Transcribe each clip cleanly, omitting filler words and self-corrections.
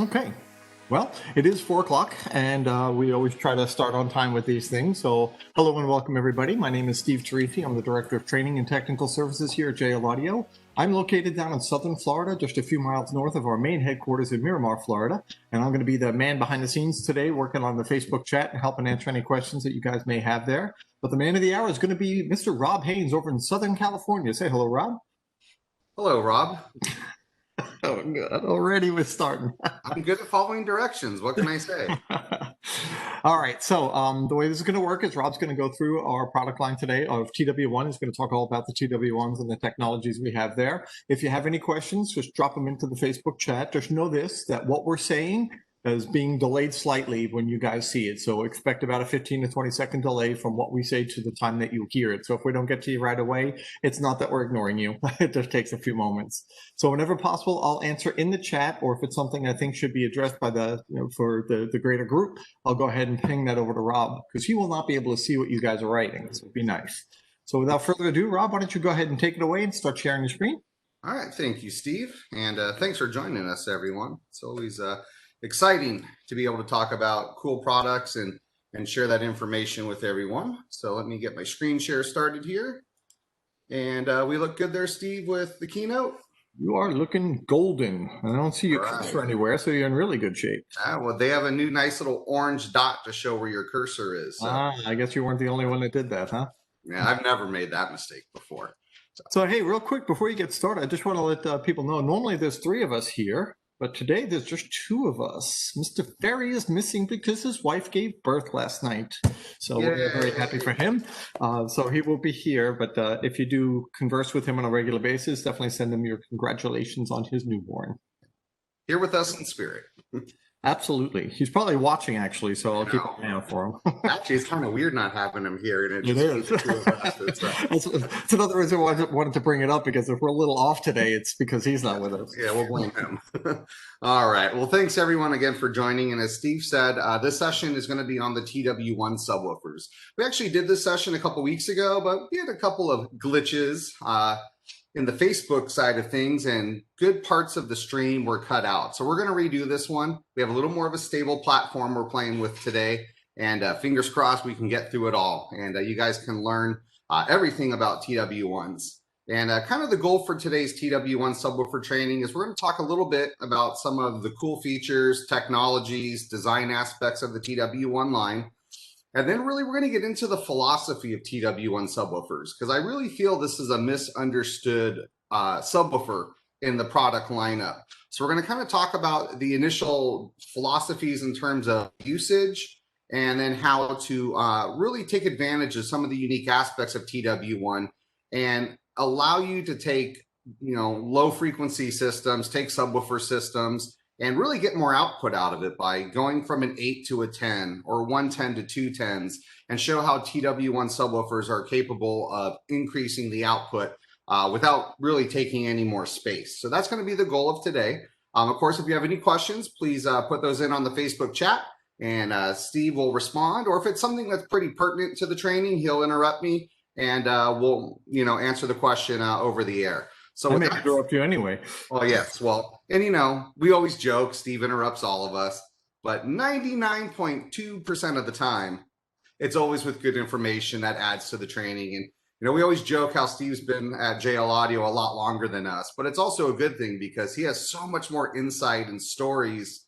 Okay. Well, it is 4 o'clock, and we always try to start on time with these things. So, hello and welcome, everybody. My name is Steve Tarifi. I'm the Director of Training and Technical Services here at JL Audio. I'm located down in southern Florida, just a few miles north of our main headquarters in Miramar, Florida. And I'm going to be the man behind the scenes today, working on the Facebook chat and helping answer any questions that you guys may have there. But the man of the hour is going to be Mr. Rob Haynes over in Southern California. Say hello, Rob. Hello, Rob. Oh, God. Already we're starting. I'm good at following directions. What can I say? All right. So the way this is going to work is Rob's going to go through our product line today of TW1. He's going to talk all about the TW1s and the technologies we have there. If you have any questions, just drop them into the Facebook chat. Just know this, that what we're saying is being delayed slightly when you guys see it. So expect about a 15 to 20 second delay from what we say to the time that you hear it. So if we don't get to you right away, it's not that we're ignoring you. It just takes a few moments. So whenever possible, I'll answer in the chat, or if it's something I think should be addressed by for the greater group, I'll go ahead and ping that over to Rob, because he will not be able to see what you guys are writing. So it'd be nice. So without further ado, Rob, why don't you go ahead and take it away and start sharing your screen? All right. Thank you, Steve. And thanks for joining us, everyone. It's always exciting to be able to talk about cool products and share that information with everyone. So let me get my screen share started here. And we look good there, Steve, with the keynote. You are looking golden. I don't see your cursor anywhere, so you're in really good shape. Well, they have a new nice little orange dot to show where your cursor is. So. I guess you weren't the only one that did that, huh? Yeah, I've never made that mistake before. So hey, real quick, before you get started, I just want to let people know, normally there's 3 of us here, but today there's just 2 of us. Mr. Ferry is missing because his wife gave birth last night. So we're very happy for him. So he will be here, but if you do converse with him on a regular basis, definitely send him your congratulations on his newborn. Here with us in spirit. Absolutely. He's probably watching, actually, so I'll keep an eye out for him. Actually, it's kind of weird not having him here. And it is. It's another reason why I wanted to bring it up, because if we're a little off today, it's because he's not with us. Yeah, we'll blame him. All right. Well, thanks, everyone, again for joining. And as Steve said, this session is going to be on the TW1 subwoofers. We actually did this session a couple weeks ago, but we had a couple of glitches in the Facebook side of things, and good parts of the stream were cut out. So we're going to redo this one. We have a little more of a stable platform we're playing with today, and fingers crossed we can get through it all. And you guys can learn everything about TW1s. And kind of the goal for today's TW1 subwoofer training is we're going to talk a little bit about some of the cool features, technologies, design aspects of the TW1 line. And then really we're going to get into the philosophy of TW1 subwoofers, because I really feel this is a misunderstood subwoofer in the product lineup. So we're going to kind of talk about the initial philosophies in terms of usage, and then how to really take advantage of some of the unique aspects of TW1 and allow you to take, low frequency systems, take subwoofer systems, and really get more output out of it by going from an 8 to a 10 or 110 to 2 10s, and show how TW1 subwoofers are capable of increasing the output without really taking any more space. So that's going to be the goal of today. Of course, if you have any questions, please put those in on the Facebook chat, and Steve will respond. Or if it's something that's pretty pertinent to the training, he'll interrupt me, and we'll answer the question over the air. So I may interrupt you anyway. Well, yes. Well, and we always joke, Steve interrupts all of us, but 99.2% of the time, it's always with good information that adds to the training. And, we always joke how Steve's been at JL Audio a lot longer than us, but it's also a good thing because he has so much more insight and stories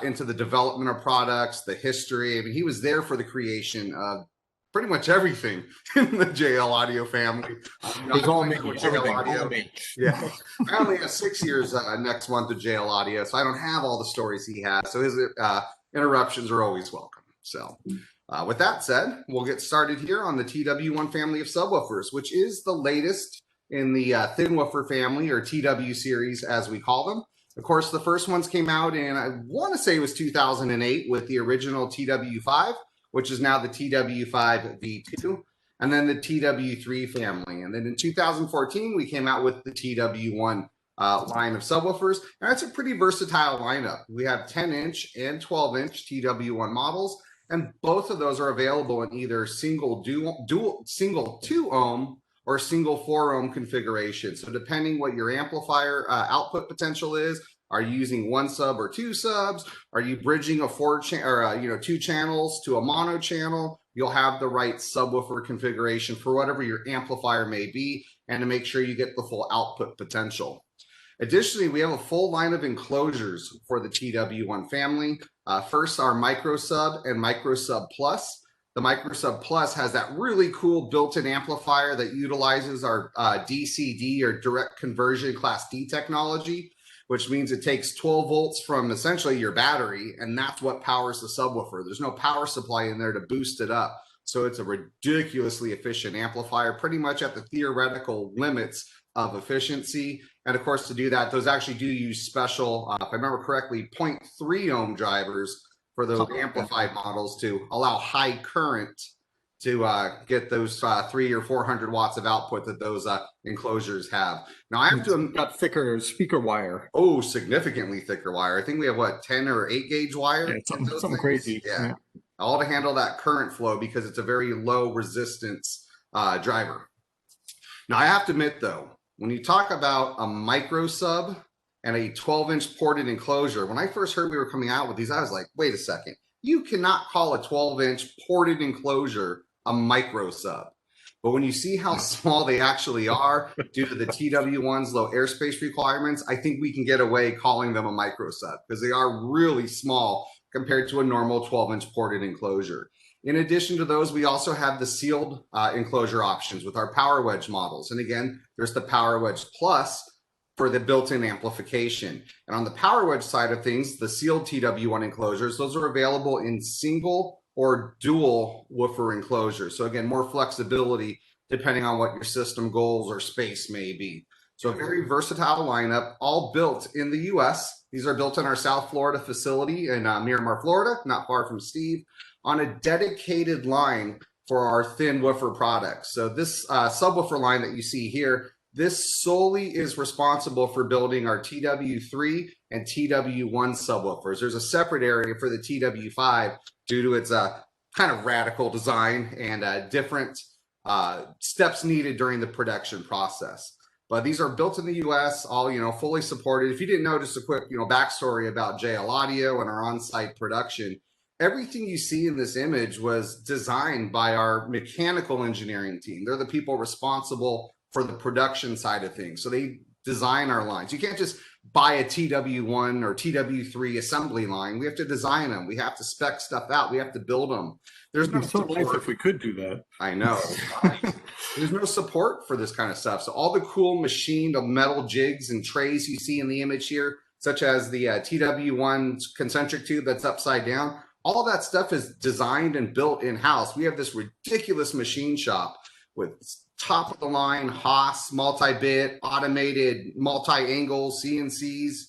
into the development of products, the history. I mean, he was there for the creation of pretty much everything in the JL Audio family. It's all me. JL Audio. Yeah, I only have 6 years next month of JL Audio, so I don't have all the stories he has. So his interruptions are always welcome. So with that said, we'll get started here on the TW1 family of subwoofers, which is the latest in the thin woofer family, or TW series as we call them. Of course, the first ones came out in, I want to say it was 2008 with the original TW5, which is now the TW5 V2, and then the TW3 family. And then in 2014, we came out with the TW1 line of subwoofers. And that's a pretty versatile lineup. We have 10-inch and 12-inch TW1 models, and both of those are available in either single 2-ohm or single 4-ohm configuration. So depending what your amplifier output potential is, Are you using one sub or two subs? Are you bridging a two channels to a mono channel? You'll have the right subwoofer configuration for whatever your amplifier may be, and to make sure you get the full output potential. Additionally, we have a full line of enclosures for the TW1 family. First, our Micro Sub and Micro Sub Plus. The Micro Sub Plus has that really cool built-in amplifier that utilizes our DCD or direct conversion class D technology, which means it takes 12 volts from essentially your battery, and that's what powers the subwoofer. There's no power supply in there to boost it up. So it's a ridiculously efficient amplifier, pretty much at the theoretical limits of efficiency. And of course, to do that, those actually do use special, if I remember correctly, 0.3 ohm drivers for those amplified models to allow high current to get those 300 or 400 watts of output that those enclosures have. Now I have to got thicker speaker wire. Oh, significantly thicker wire. I think we have what, 10 or 8 gauge wire? Yeah, something crazy. Yeah. All to handle that current flow because it's a very low resistance driver. Now I have to admit though, when you talk about a micro sub and a 12-inch ported enclosure, when I first heard we were coming out with these, I was like, wait a second, you cannot call a 12-inch ported enclosure a micro sub. But when you see how small they actually are due to the TW1's low airspace requirements, I think we can get away calling them a micro sub because they are really small compared to a normal 12-inch ported enclosure. In addition to those, we also have the sealed enclosure options with our Power Wedge models. And again, there's the Power Wedge Plus for the built-in amplification. And on the Power Wedge side of things, the sealed TW1 enclosures, those are available in single or dual woofer enclosures. So again, more flexibility depending on what your system goals or space may be. So a very versatile lineup, all built in the US. These are built in our South Florida facility in Miramar, Florida, not far from Steve, on a dedicated line for our thin woofer products. So this subwoofer line that you see here, this solely is responsible for building our TW3 and TW1 subwoofers. There's a separate area for the TW5 due to its kind of radical design and different steps needed during the production process. But these are built in the US, all fully supported. If you didn't know, just a quick backstory about JL Audio and our on-site production. Everything you see in this image was designed by our mechanical engineering team. They're the people responsible for the production side of things. So they design our lines. You can't just buy a TW1 or TW3 assembly line. We have to design them. We have to spec stuff out. We have to build them. There's no so nice if we could do that. I know. There's no support for this kind of stuff. So all the cool machined metal jigs and trays you see in the image here, such as the TW1 concentric tube that's upside down, all that stuff is designed and built in-house. We have this ridiculous machine shop with top of the line Haas, multi-bit, automated, multi-angle CNCs.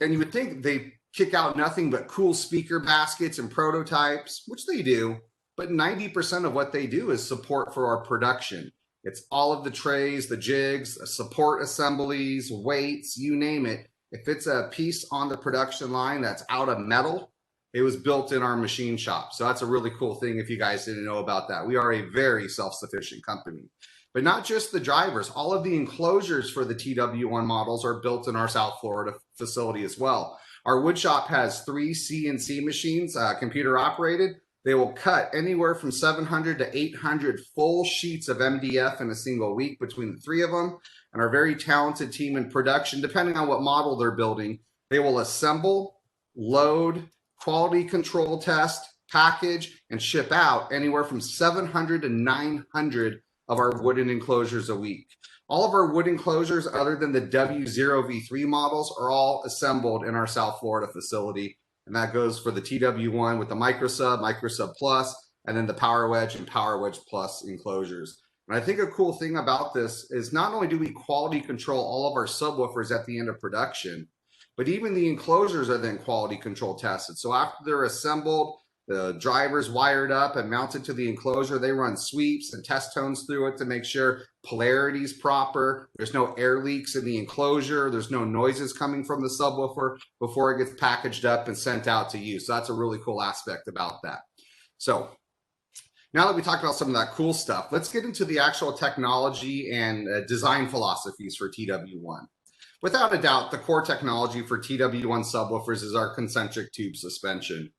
And you would think they kick out nothing but cool speaker baskets and prototypes, which they do, but 90% of what they do is support for our production. It's all of the trays, the jigs, support assemblies, weights, you name it. If it's a piece on the production line that's out of metal, it was built in our machine shop. So that's a really cool thing if you guys didn't know about that. We are a very self-sufficient company. But not just the drivers, all of the enclosures for the TW1 models are built in our South Florida facility as well. Our wood shop has 3 CNC machines, computer operated. They will cut anywhere from 700 to 800 full sheets of MDF in a single week between the 3 of them. And our very talented team in production, depending on what model they're building, they will assemble, load, quality control test, package, and ship out anywhere from 700 to 900 of our wooden enclosures a week. All of our wood enclosures, other than the W0V3 models, are all assembled in our South Florida facility. And that goes for the TW1 with the Micro Sub Plus, and then the Power Wedge and Power Wedge Plus enclosures. And I think a cool thing about this is not only do we quality control all of our subwoofers at the end of production, but even the enclosures are then quality control tested. So after they're assembled, the drivers wired up and mounted to the enclosure, they run sweeps and test tones through it to make sure polarity is proper. There's no air leaks in the enclosure. There's no noises coming from the subwoofer before it gets packaged up and sent out to you. So that's a really cool aspect about that. So now that we talked about some of that cool stuff, let's get into the actual technology and design philosophies for TW1. without a doubt, the core technology for TW1 subwoofers is our concentric tube suspension.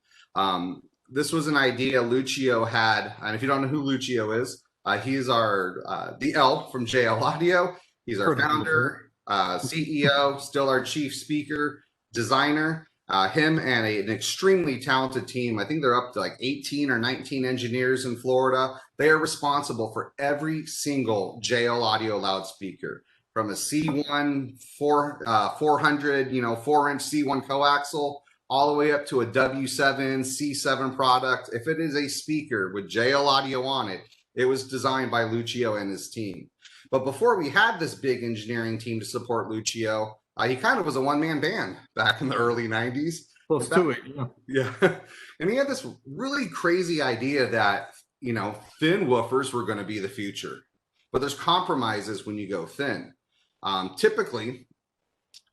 This was an idea Lucio had, and if you don't know who Lucio is, he's the L from JL Audio. He's our founder, CEO, still our chief speaker, designer. Him and an extremely talented team. I think they're up to like 18 or 19 engineers in Florida. They are responsible for every single JL Audio loudspeaker, from a C1 400, 4-inch C1 coaxial, all the way up to a W7, C7 product. If it is a speaker with JL Audio on it, it was designed by Lucio and his team. But before we had this big engineering team to support Lucio, he kind of was a one-man band back in the early 90s. Close to it, yeah. And he had this really crazy idea that, thin woofers were going to be the future. But there's compromises when you go thin. Typically,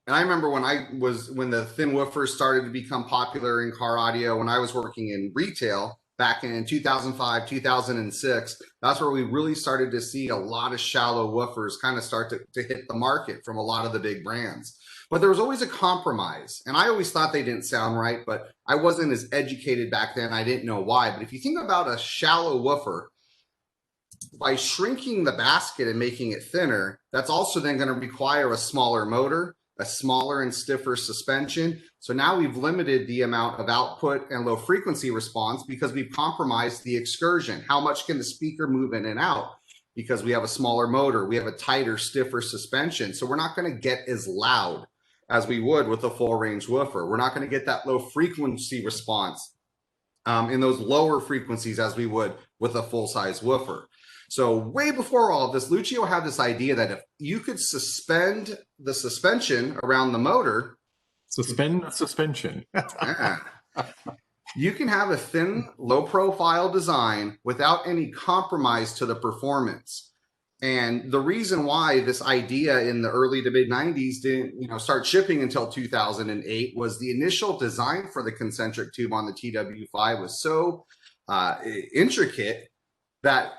and I remember when the thin woofers started to become popular in car audio, when I was working in retail back in 2005, 2006, that's where we really started to see a lot of shallow woofers kind of start to hit the market from a lot of the big brands. But there was always a compromise. And I always thought they didn't sound right, but I wasn't as educated back then. I didn't know why. But if you think about a shallow woofer, by shrinking the basket and making it thinner, that's also then going to require a smaller motor, a smaller and stiffer suspension. So now we've limited the amount of output and low frequency response because we've compromised the excursion. How much can the speaker move in and out? Because we have a smaller motor, we have a tighter, stiffer suspension. So we're not going to get as loud as we would with a full range woofer. We're not going to get that low frequency response in those lower frequencies as we would with a full size woofer. So way before all of this, Lucio had this idea that if you could suspend the suspension around the motor, suspend the suspension. You can have a thin, low profile design without any compromise to the performance. And the reason why this idea in the early to mid 90s didn't start shipping until 2008 was the initial design for the concentric tube on the TW5 was so intricate that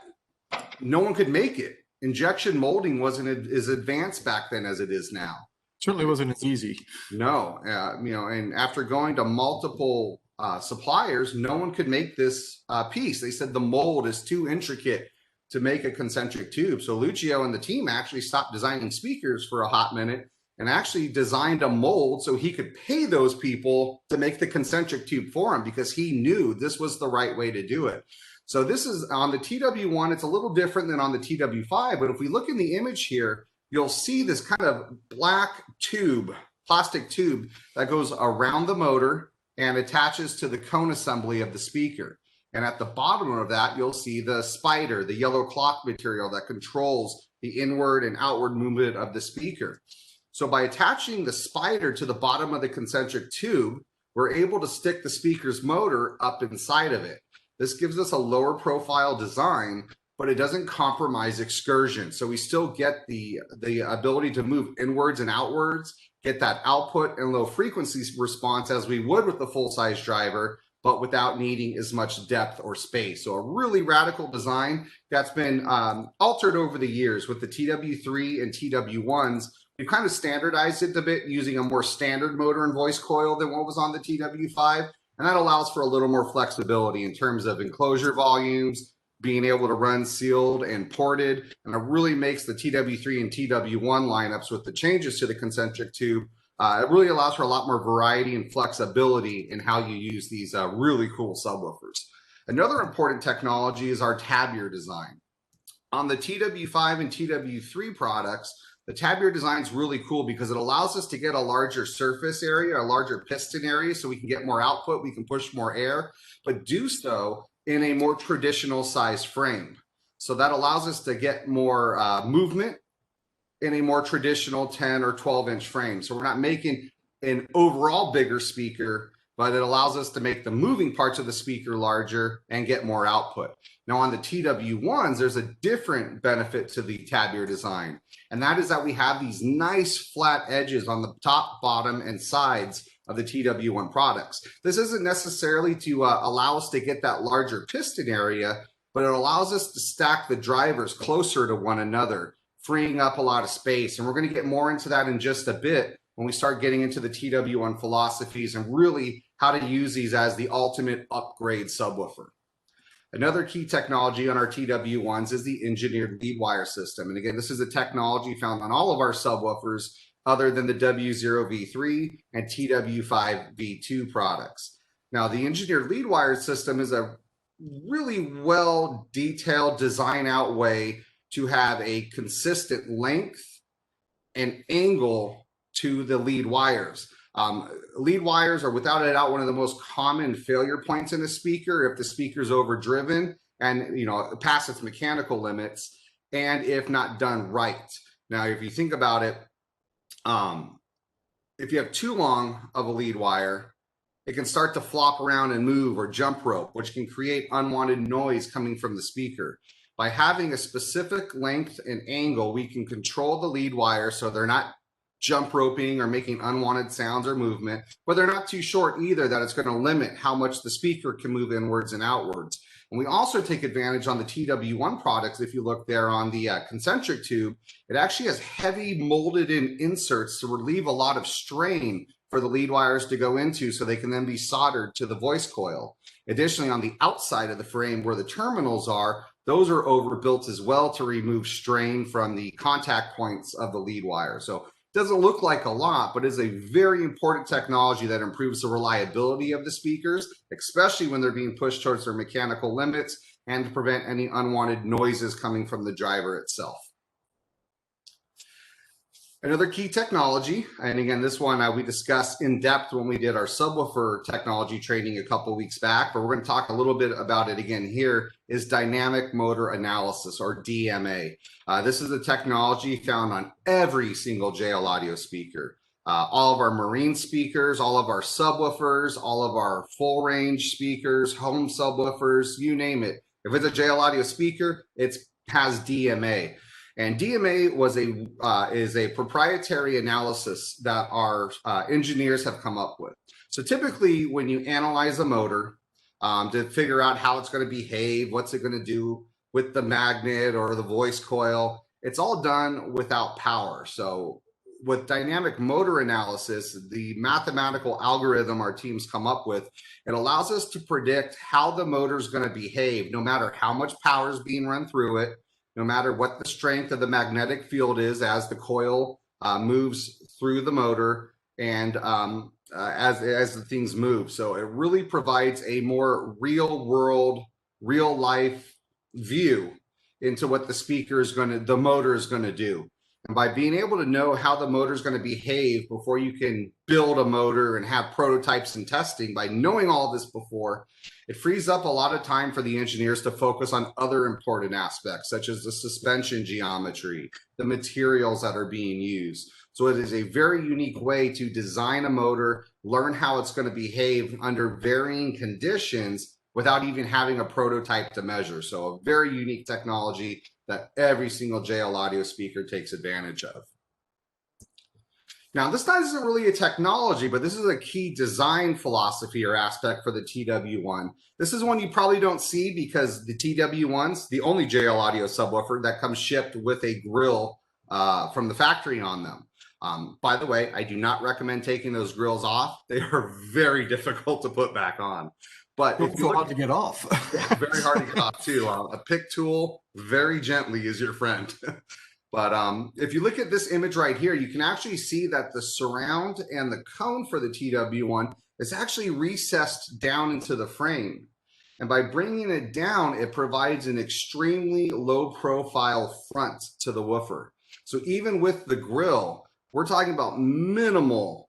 no one could make it. Injection molding wasn't as advanced back then as it is now. Certainly wasn't as easy. No, and after going to multiple suppliers, no one could make this piece. They said the mold is too intricate to make a concentric tube. So Lucio and the team actually stopped designing speakers for a hot minute and actually designed a mold so he could pay those people to make the concentric tube for him because he knew this was the right way to do it. So this is on the TW1. It's a little different than on the TW5, but if we look in the image here, you'll see this kind of black tube, plastic tube that goes around the motor and attaches to the cone assembly of the speaker. And at the bottom of that, you'll see the spider, the yellow cloth material that controls the inward and outward movement of the speaker. So by attaching the spider to the bottom of the concentric tube, we're able to stick the speaker's motor up inside of it. This gives us a lower profile design, but it doesn't compromise excursion. So we still get the ability to move inwards and outwards, get that output and low frequency response as we would with the full size driver, but without needing as much depth or space. So a really radical design that's been altered over the years with the TW3 and TW1s. We've kind of standardized it a bit using a more standard motor and voice coil than what was on the TW5. And that allows for a little more flexibility in terms of enclosure volumes, being able to run sealed and ported. And it really makes the TW3 and TW1 lineups with the changes to the concentric tube. It really allows for a lot more variety and flexibility in how you use these really cool subwoofers. Another important technology is our Tavir design. On the TW5 and TW3 products, the Tavir design is really cool because it allows us to get a larger surface area, a larger piston area, so we can get more output, we can push more air, but do so in a more traditional size frame. So that allows us to get more movement in a more traditional 10 or 12-inch frame. So we're not making an overall bigger speaker, but it allows us to make the moving parts of the speaker larger and get more output. Now on the TW1s, there's a different benefit to the Tavir design, and that is that we have these nice flat edges on the top, bottom, and sides of the TW1 products. This isn't necessarily to allow us to get that larger piston area, but it allows us to stack the drivers closer to one another freeing up a lot of space. And we're going to get more into that in just a bit when we start getting into the TW1 philosophies and really how to use these as the ultimate upgrade subwoofer. Another key technology on our TW1s is the engineered lead wire system. And again, this is a technology found on all of our subwoofers other than the W0V3 and TW5V2 products. Now, the engineered lead wire system is a really well detailed, design out way to have a consistent length and angle to the lead wires. Lead wires are without a doubt one of the most common failure points in a speaker if the speaker is overdriven and past its mechanical limits, and if not done right. Now, if you think about it, if you have too long of a lead wire, it can start to flop around and move or jump rope, which can create unwanted noise coming from the speaker. By having a specific length and angle, we can control the lead wire so they're not jump roping or making unwanted sounds or movement, but they're not too short either that it's going to limit how much the speaker can move inwards and outwards. And we also take advantage on the TW1 products. If you look there on the Concentric tube, it actually has heavy molded in inserts to relieve a lot of strain for the lead wires to go into so they can then be soldered to the voice coil. Additionally, on the outside of the frame where the terminals are, those are overbuilt as well to remove strain from the contact points of the lead wire. So doesn't look like a lot, but is a very important technology that improves the reliability of the speakers, especially when they're being pushed towards their mechanical limits and to prevent any unwanted noises coming from the driver itself. Another key technology, and again, this one we discussed in depth when we did our subwoofer technology training a couple weeks back, but we're going to talk a little bit about it again here, is dynamic motor analysis, or DMA. This is a technology found on every single JL Audio speaker. All of our marine speakers, all of our subwoofers, all of our full range speakers, home subwoofers, you name it. If it's a JL Audio speaker, it has DMA. And DMA is a proprietary analysis that our engineers have come up with. So typically when you analyze a motor to figure out how it's going to behave, what's it going to do with the magnet or the voice coil, it's all done without power. So with dynamic motor analysis, the mathematical algorithm our teams come up with, it allows us to predict how the motor is going to behave, no matter how much power is being run through it, no matter what the strength of the magnetic field is as the coil moves through the motor and as the things move. So it really provides a more real world, real life view into what the motor is going to do. And by being able to know how the motor is going to behave before you can build a motor and have prototypes and testing, by knowing all this before, it frees up a lot of time for the engineers to focus on other important aspects, such as the suspension geometry, the materials that are being used. So it is a very unique way to design a motor, learn how it's going to behave under varying conditions without even having a prototype to measure. So a very unique technology that every single JL Audio speaker takes advantage of. Now, this isn't really a technology, but this is a key design philosophy or aspect for the TW1. This is one you probably don't see because the TW1's the only JL Audio subwoofer that comes shipped with a grill from the factory on them. By the way, I do not recommend taking those grills off. They are very difficult to put back on. But it's hard to get off. Very hard to get off too. A pick tool, very gently, is your friend. But if you look at this image right here, you can actually see that the surround and the cone for the TW1 is actually recessed down into the frame. And by bringing it down, it provides an extremely low profile front to the woofer. So even with the grill, we're talking about minimal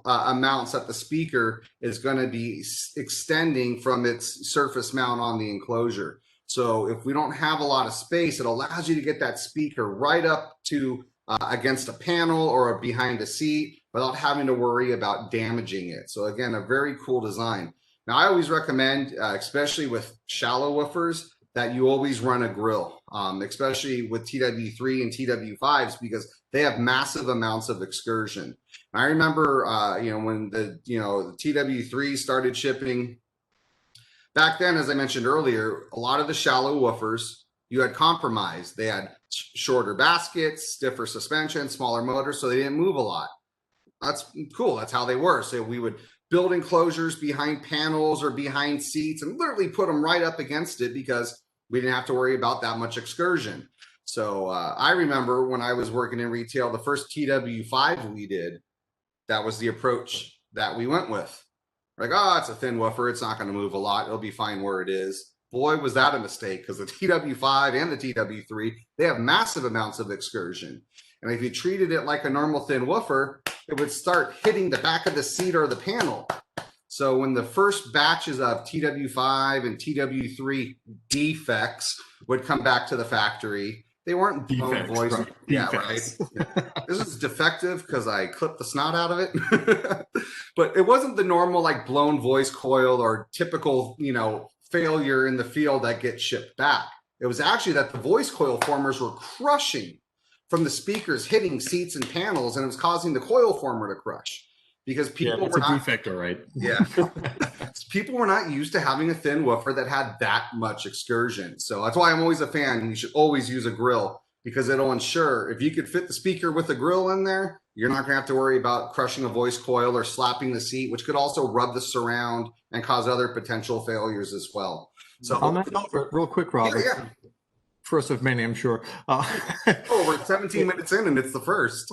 amounts that the speaker is going to be extending from its surface mount on the enclosure. So if we don't have a lot of space, it allows you to get that speaker right up to against a panel or behind a seat without having to worry about damaging it. So again, a very cool design. Now, I always recommend, especially with shallow woofers, that you always run a grill, especially with TW3 and TW5s, because they have massive amounts of excursion. I remember, when the TW3 started shipping back then, as I mentioned earlier, a lot of the shallow woofers, you had compromise. They had shorter baskets, stiffer suspension, smaller motor, so they didn't move a lot. That's cool. That's how they were. So we would build enclosures behind panels or behind seats and literally put them right up against it because we didn't have to worry about that much excursion. So I remember when I was working in retail, the first TW5 we did, that was the approach that we went with. Like, oh, it's a thin woofer. It's not going to move a lot. It'll be fine where it is. Boy, was that a mistake, because the TW5 and the TW3, they have massive amounts of excursion. And if you treated it like a normal thin woofer, it would start hitting the back of the seat or the panel. So when the first batches of TW5 and TW3 defects would come back to the factory, they weren't blown voice. Right. Yeah, right. Yeah. This is defective because I clipped the snot out of it. But it wasn't the normal like blown voice coil or typical, you know, failure in the field that gets shipped back. It was actually that the voice coil formers were crushing from the speakers, hitting seats and panels, and it was causing the coil former to crush because people were not, defector, right? Yeah. People were not used to having a thin woofer that had that much excursion. So that's why I'm always a fan. You should always use a grill because it'll ensure if you could fit the speaker with a grill in there, you're not going to have to worry about crushing a voice coil or slapping the seat, which could also rub the surround and cause other potential failures as well. So on that note, real quick, Robert. Yeah. First of many, I'm sure. We're 17 minutes in and it's the first.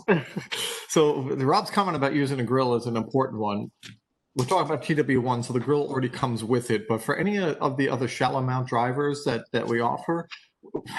So Rob's comment about using a grill is an important one. We're talking about TW1, so the grill already comes with it. But for any of the other shallow mount drivers that we offer,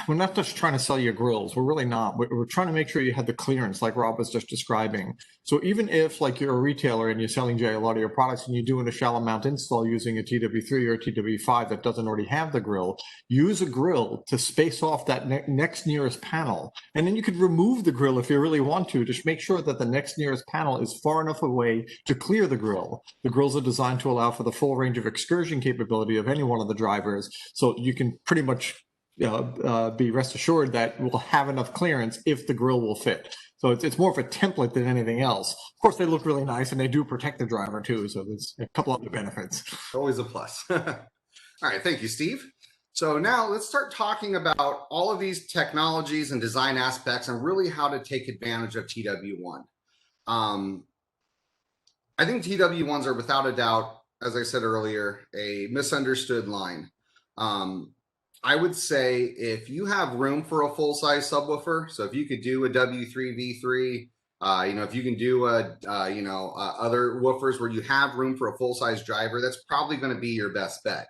we're not just trying to sell you grills. We're really not. We're trying to make sure you have the clearance like Rob was just describing. So even if like you're a retailer and you're selling Jay a lot of your products and you're doing a shallow mount install using a TW3 or a TW5 that doesn't already have the grill, use a grill to space off that next nearest panel. And then you could remove the grill if you really want to make sure that the next nearest panel is far enough away to clear the grill. The grills are designed to allow for the full range of excursion capability of any one of the drivers. So you can pretty much be rest assured that we'll have enough clearance if the grill will fit. So it's more of a template than anything else. Of course, they look really nice and they do protect the driver too. So there's a couple other benefits. Always a plus. All right, thank you, Steve. So now let's start talking about all of these technologies and design aspects and really how to take advantage of TW1. I think TW1s are without a doubt, as I said earlier, a misunderstood line. I would say if you have room for a full-size subwoofer, so if you could do a W3 V3, if you can do other woofers where you have room for a full-size driver, that's probably going to be your best bet.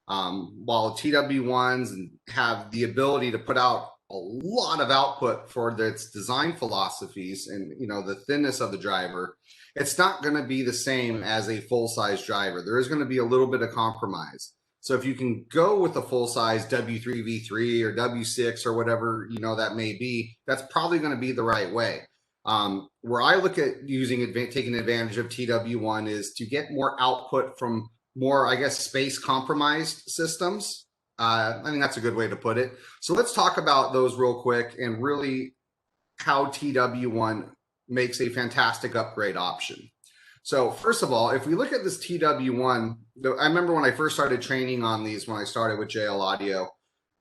While TW1s have the ability to put out a lot of output for its design philosophies and the thinness of the driver, it's not going to be the same as a full-size driver. There is going to be a little bit of compromise. So if you can go with a full-size W3 V3 or W6 or whatever that may be, that's probably going to be the right way. Where I look at taking advantage of TW1 is to get more output from more, I guess, space compromised systems. I think that's a good way to put it. So let's talk about those real quick and really how TW1 makes a fantastic upgrade option. So first of all, if we look at this TW1, I remember when I first started training on these, when I started with JL Audio,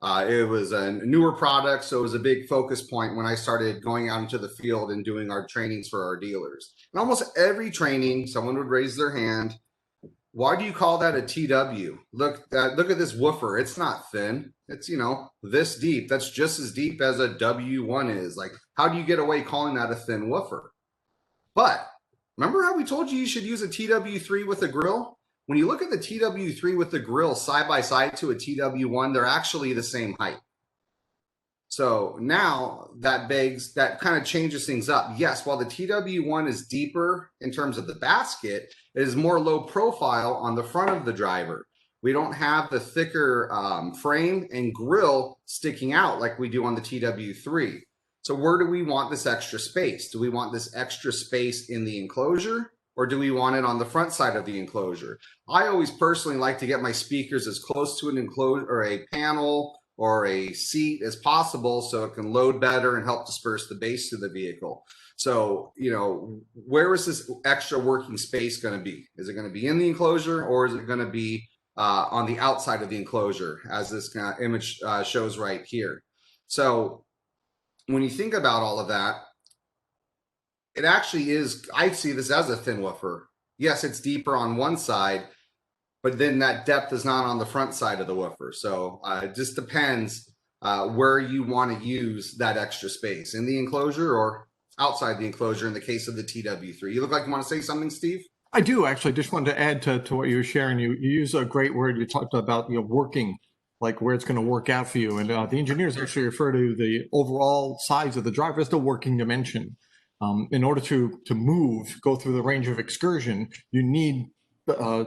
it was a newer product. So it was a big focus point when I started going out into the field and doing our trainings for our dealers. And almost every training, someone would raise their hand. Why do you call that a TW? Look at this woofer. It's not thin. It's, this deep. That's just as deep as a W1 is. Like, how do you get away calling that a thin woofer? But remember how we told you should use a TW3 with a grill? When you look at the TW3 with the grill side by side to a TW1, they're actually the same height. So now that kind of changes things up. Yes, while the TW1 is deeper in terms of the basket, it is more low profile on the front of the driver. We don't have the thicker frame and grill sticking out like we do on the TW3. So where do we want this extra space? Do we want this extra space in the enclosure, or do we want it on the front side of the enclosure? I always personally like to get my speakers as close to an enclosure or a panel or a seat as possible so it can load better and help disperse the bass to the vehicle. So, where is this extra working space going to be? Is it going to be in the enclosure, or is it going to be on the outside of the enclosure, as this image shows right here? So when you think about all of that, it actually is, I see this as a thin woofer. Yes, it's deeper on one side, but then that depth is not on the front side of the woofer. So it just depends where you want to use that extra space, in the enclosure or outside the enclosure in the case of the TW3. You look like you want to say something, Steve? I do actually. Just wanted to add to what you were sharing. You use a great word. You talked about working, like where it's going to work out for you. And the engineers actually refer to the overall size of the driver as the working dimension. In order to move, go through the range of excursion, you need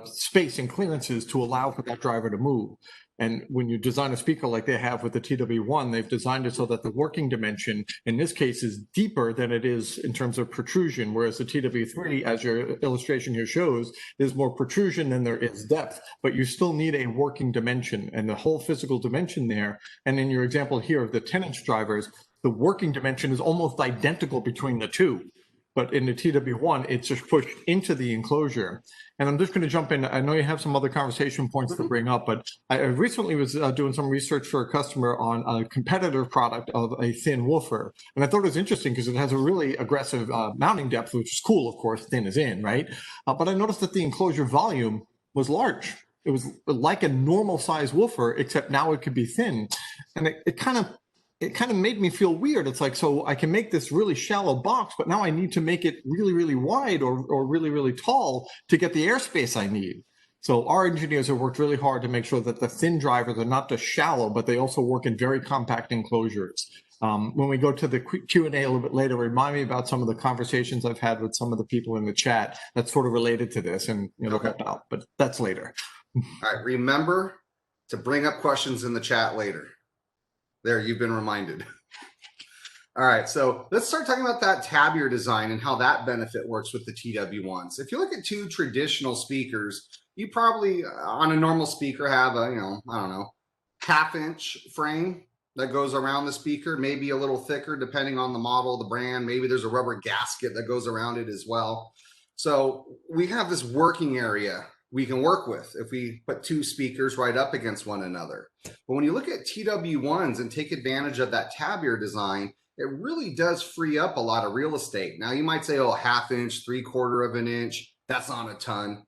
space and clearances to allow for that driver to move. And when you design a speaker like they have with the TW1, they've designed it so that the working dimension, in this case, is deeper than it is in terms of protrusion, whereas the TW3, as your illustration here shows, is more protrusion than there is depth. But you still need a working dimension and the whole physical dimension there. And in your example here of the 10-inch drivers, the working dimension is almost identical between the two. But in the TW1, it's just pushed into the enclosure. And I'm just going to jump in. I know you have some other conversation points to bring up, but I recently was doing some research for a customer on a competitor product of a thin woofer. And I thought it was interesting because it has a really aggressive mounting depth, which is cool, of course, thin is in, right? But I noticed that the enclosure volume was large. It was like a normal size woofer, except now it could be thin. And it kind of made me feel weird. It's like, so I can make this really shallow box, but now I need to make it really, really wide or really, really tall to get the airspace I need. So our engineers have worked really hard to make sure that the thin drivers are not just shallow, but they also work in very compact enclosures. When we go to the Q&A a little bit later, remind me about some of the conversations I've had with some of the people in the chat that's sort of related to this and help out, but that's later. All right, remember to bring up questions in the chat later. There, you've been reminded. All right, so let's start talking about that Tavir design and how that benefit works with the TW1s. If you look at two traditional speakers, you probably, on a normal speaker, have a, I don't know, half-inch frame that goes around the speaker, maybe a little thicker depending on the model, the brand. Maybe there's a rubber gasket that goes around it as well. So we have this working area we can work with if we put two speakers right up against one another. But when you look at TW1s and take advantage of that Tavir design, it really does free up a lot of real estate. Now you might say, oh, ½ inch, 3/4 of an inch, that's not a ton.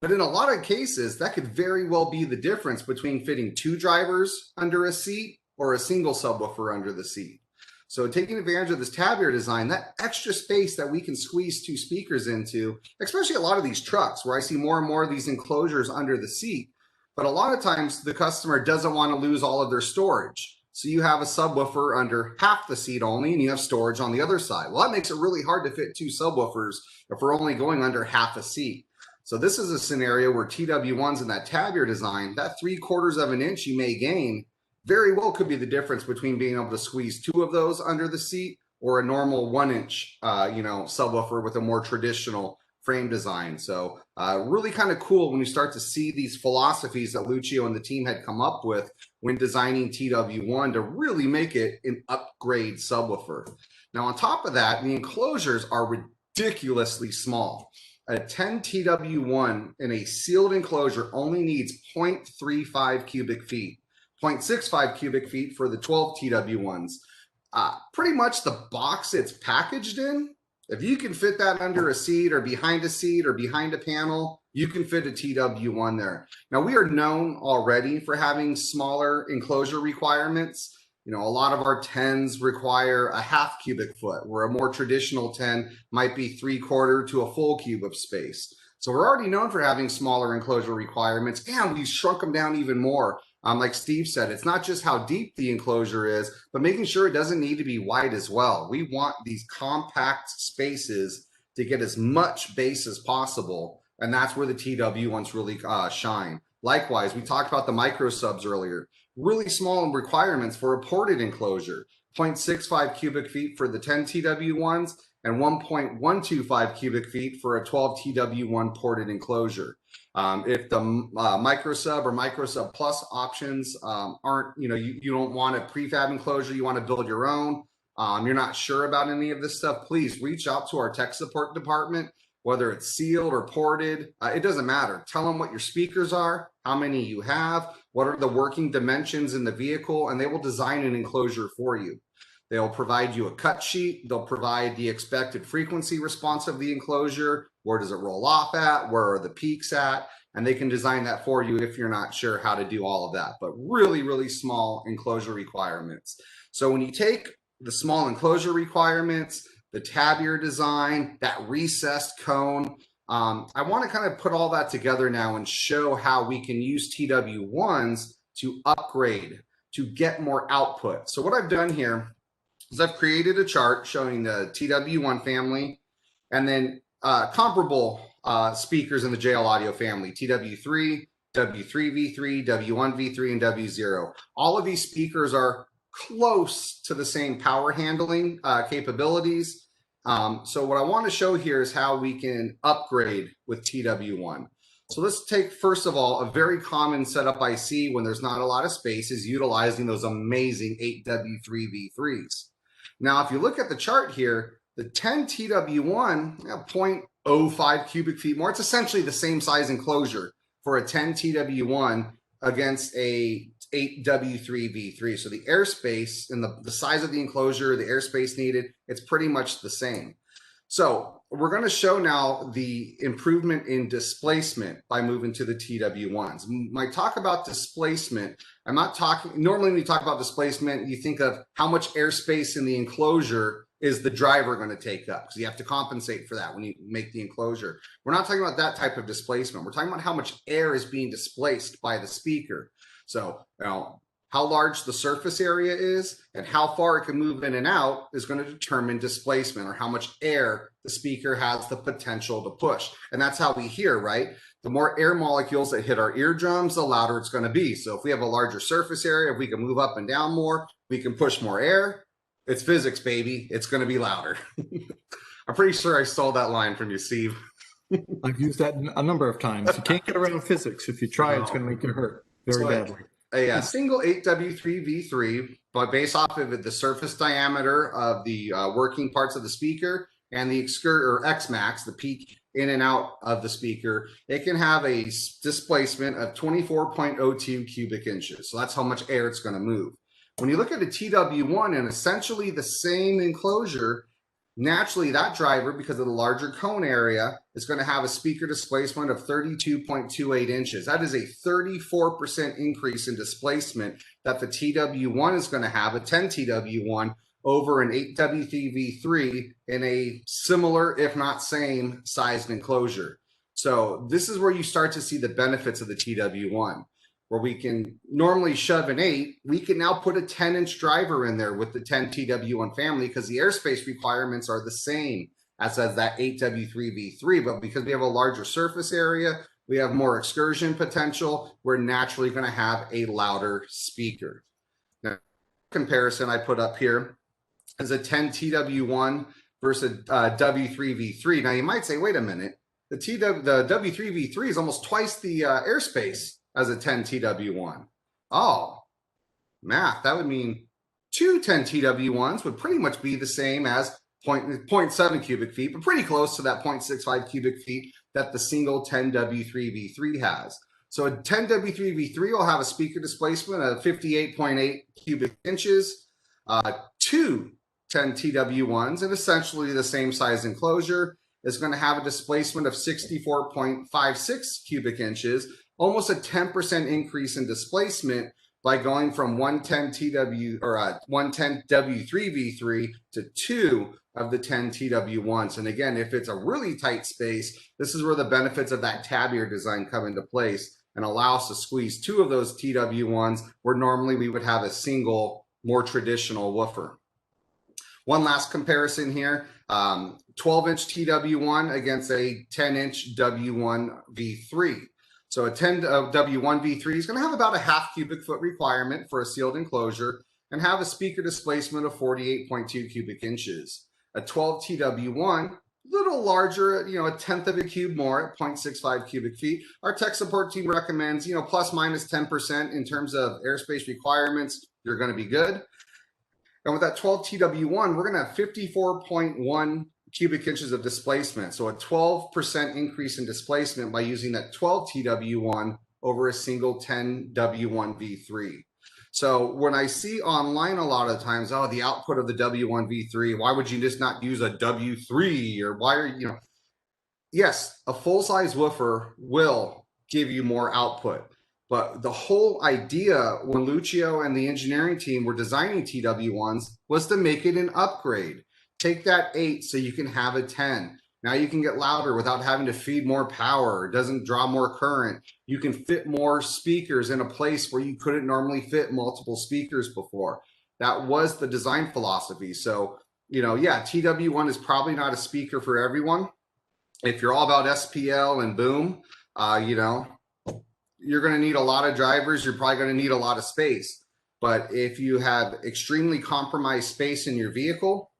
But in a lot of cases, that could very well be the difference between fitting two drivers under a seat or a single subwoofer under the seat. So taking advantage of this Tavir design, that extra space that we can squeeze two speakers into, especially a lot of these trucks where I see more and more of these enclosures under the seat, but a lot of times the customer doesn't want to lose all of their storage. So you have a subwoofer under half the seat only, and you have storage on the other side. Well, that makes it really hard to fit two subwoofers if we're only going under half a seat. So this is a scenario where TW1s in that Tavir design, that 3/4 of an inch you may gain very well could be the difference between being able to squeeze two of those under the seat or a normal 1-inch, subwoofer with a more traditional frame design. So really kind of cool when you start to see these philosophies that Lucio and the team had come up with when designing TW1 to really make it an upgrade subwoofer. Now, on top of that, the enclosures are ridiculously small. A 10 TW1 in a sealed enclosure only needs 0.35 cubic feet. 0.65 cubic feet for the 12 TW1s. Pretty much the box it's packaged in, if you can fit that under a seat or behind a panel, you can fit a TW1 there. Now, we are known already for having smaller enclosure requirements. A lot of our 10s require a ½ cubic foot, where a more traditional 10 might be 3/4 to a full cube of space. So we're already known for having smaller enclosure requirements, and we've shrunk them down even more. Like Steve said, it's not just how deep the enclosure is, but making sure it doesn't need to be wide as well. We want these compact spaces to get as much bass as possible, and that's where the TW1s really shine. Likewise, we talked about the micro subs earlier. Really small requirements for a ported enclosure, 0.65 cubic feet for the 10 TW1s and 1.125 cubic feet for a 12 TW1 ported enclosure. If the micro sub or micro sub plus options aren't, you don't want a prefab enclosure, you want to build your own, you're not sure about any of this stuff, please reach out to our tech support department, whether it's sealed or ported, it doesn't matter. Tell them what your speakers are, how many you have, what are the working dimensions in the vehicle, and they will design an enclosure for you. They'll provide you a cut sheet. They'll provide the expected frequency response of the enclosure. Where does it roll off at? Where are the peaks at? And they can design that for you if you're not sure how to do all of that. But really, really small enclosure requirements. So when you take the small enclosure requirements, the Tavir design, that recessed cone, I want to kind of put all that together now and show how we can use TW1s to upgrade, to get more output. So what I've done here is I've created a chart showing the TW1 family and then comparable speakers in the JL Audio family, TW3, W3V3, W1V3, and W0. All of these speakers are close to the same power handling capabilities. So what I want to show here is how we can upgrade with TW1. So let's take, first of all, a very common setup I see when there's not a lot of space is utilizing those amazing 8W3V3s. Now, if you look at the chart here, the 10 TW1, 0.05 cubic feet more. It's essentially the same size enclosure for a 10 TW1 against a 8W3V3. So the airspace and the size of the enclosure, the airspace needed, it's pretty much the same. So we're going to show now the improvement in displacement by moving to the TW1s. When I talk about displacement, I'm not talking, normally when you talk about displacement, you think of how much airspace in the enclosure is the driver going to take up, because you have to compensate for that when you make the enclosure. We're not talking about that type of displacement. We're talking about how much air is being displaced by the speaker. So, how large the surface area is and how far it can move in and out is going to determine displacement, or how much air the speaker has the potential to push. And that's how we hear, right? The more air molecules that hit our eardrums, the louder it's going to be. So if we have a larger surface area, if we can move up and down more, we can push more air. It's physics, baby. It's going to be louder. I'm pretty sure I stole that line from you, Steve. I've used that a number of times. You can't get around physics. If you try, it's going to make you hurt very badly. A single 8W3V3, but based off of the surface diameter of the working parts of the speaker and the X-max, the peak in and out of the speaker, it can have a displacement of 24.02 cubic inches. So that's how much air it's going to move. When you look at a TW1 and essentially the same enclosure, naturally that driver, because of the larger cone area, is going to have a speaker displacement of 32.28 inches. That is a 34% increase in displacement that the TW1 is going to have, a 10 TW1 over an 8W3V3 in a similar, if not same, sized enclosure. So this is where you start to see the benefits of the TW1. Where we can normally shove an 8, we can now put a 10-inch driver in there with the 10 TW1 family, because the airspace requirements are the same as that 8W3V3. But because we have a larger surface area, we have more excursion potential, we're naturally going to have a louder speaker. Now, comparison I put up here is a 10 TW1 versus W3V3. Now you might say, wait a minute, the W3V3 is almost twice the airspace as a 10 TW1. Oh, math, that would mean 2 10 TW1s would pretty much be the same as 0.7 cubic feet, but pretty close to that 0.65 cubic feet that the single 10W3V3 has. So a 10W3V3 will have a speaker displacement of 58.8 cubic inches, 2 10 TW1s, and essentially the same size enclosure is going to have a displacement of 64.56 cubic inches, almost a 10% increase in displacement by going from 110 W3V3 to 2 of the 10 TW1s. And again, if it's a really tight space, this is where the benefits of that Tavir design come into place and allow us to squeeze 2 of those TW1s where normally we would have a single, more traditional woofer. One last comparison here, 12-inch TW1 against a 10-inch W1V3. So a 10 W1V3 is going to have about a half cubic foot requirement for a sealed enclosure and have a speaker displacement of 48.2 cubic inches. A 12 TW1, a little larger, a tenth of a cube more at 0.65 cubic feet. Our tech support team recommends, plus minus 10% in terms of airspace requirements. You're going to be good. And with that 12 TW1, we're going to have 54.1 cubic inches of displacement. So a 12% increase in displacement by using that 12 TW1 over a single 10 W1V3. So when I see online a lot of times, oh, the output of the W1 V3, why would you just not use a W3? Or why are you know, yes, a full-size woofer will give you more output. But the whole idea when Lucio and the engineering team were designing TW1s was to make it an upgrade. Take that 8 so you can have a 10. Now you can get louder without having to feed more power. It doesn't draw more current. You can fit more speakers in a place where you couldn't normally fit multiple speakers before. That was the design philosophy. So, you know, yeah, TW1 is probably not a speaker for everyone. If you're all about SPL and boom, you know, you're going to need a lot of drivers. You're probably going to need a lot of space. But if you have extremely compromised space in your vehicle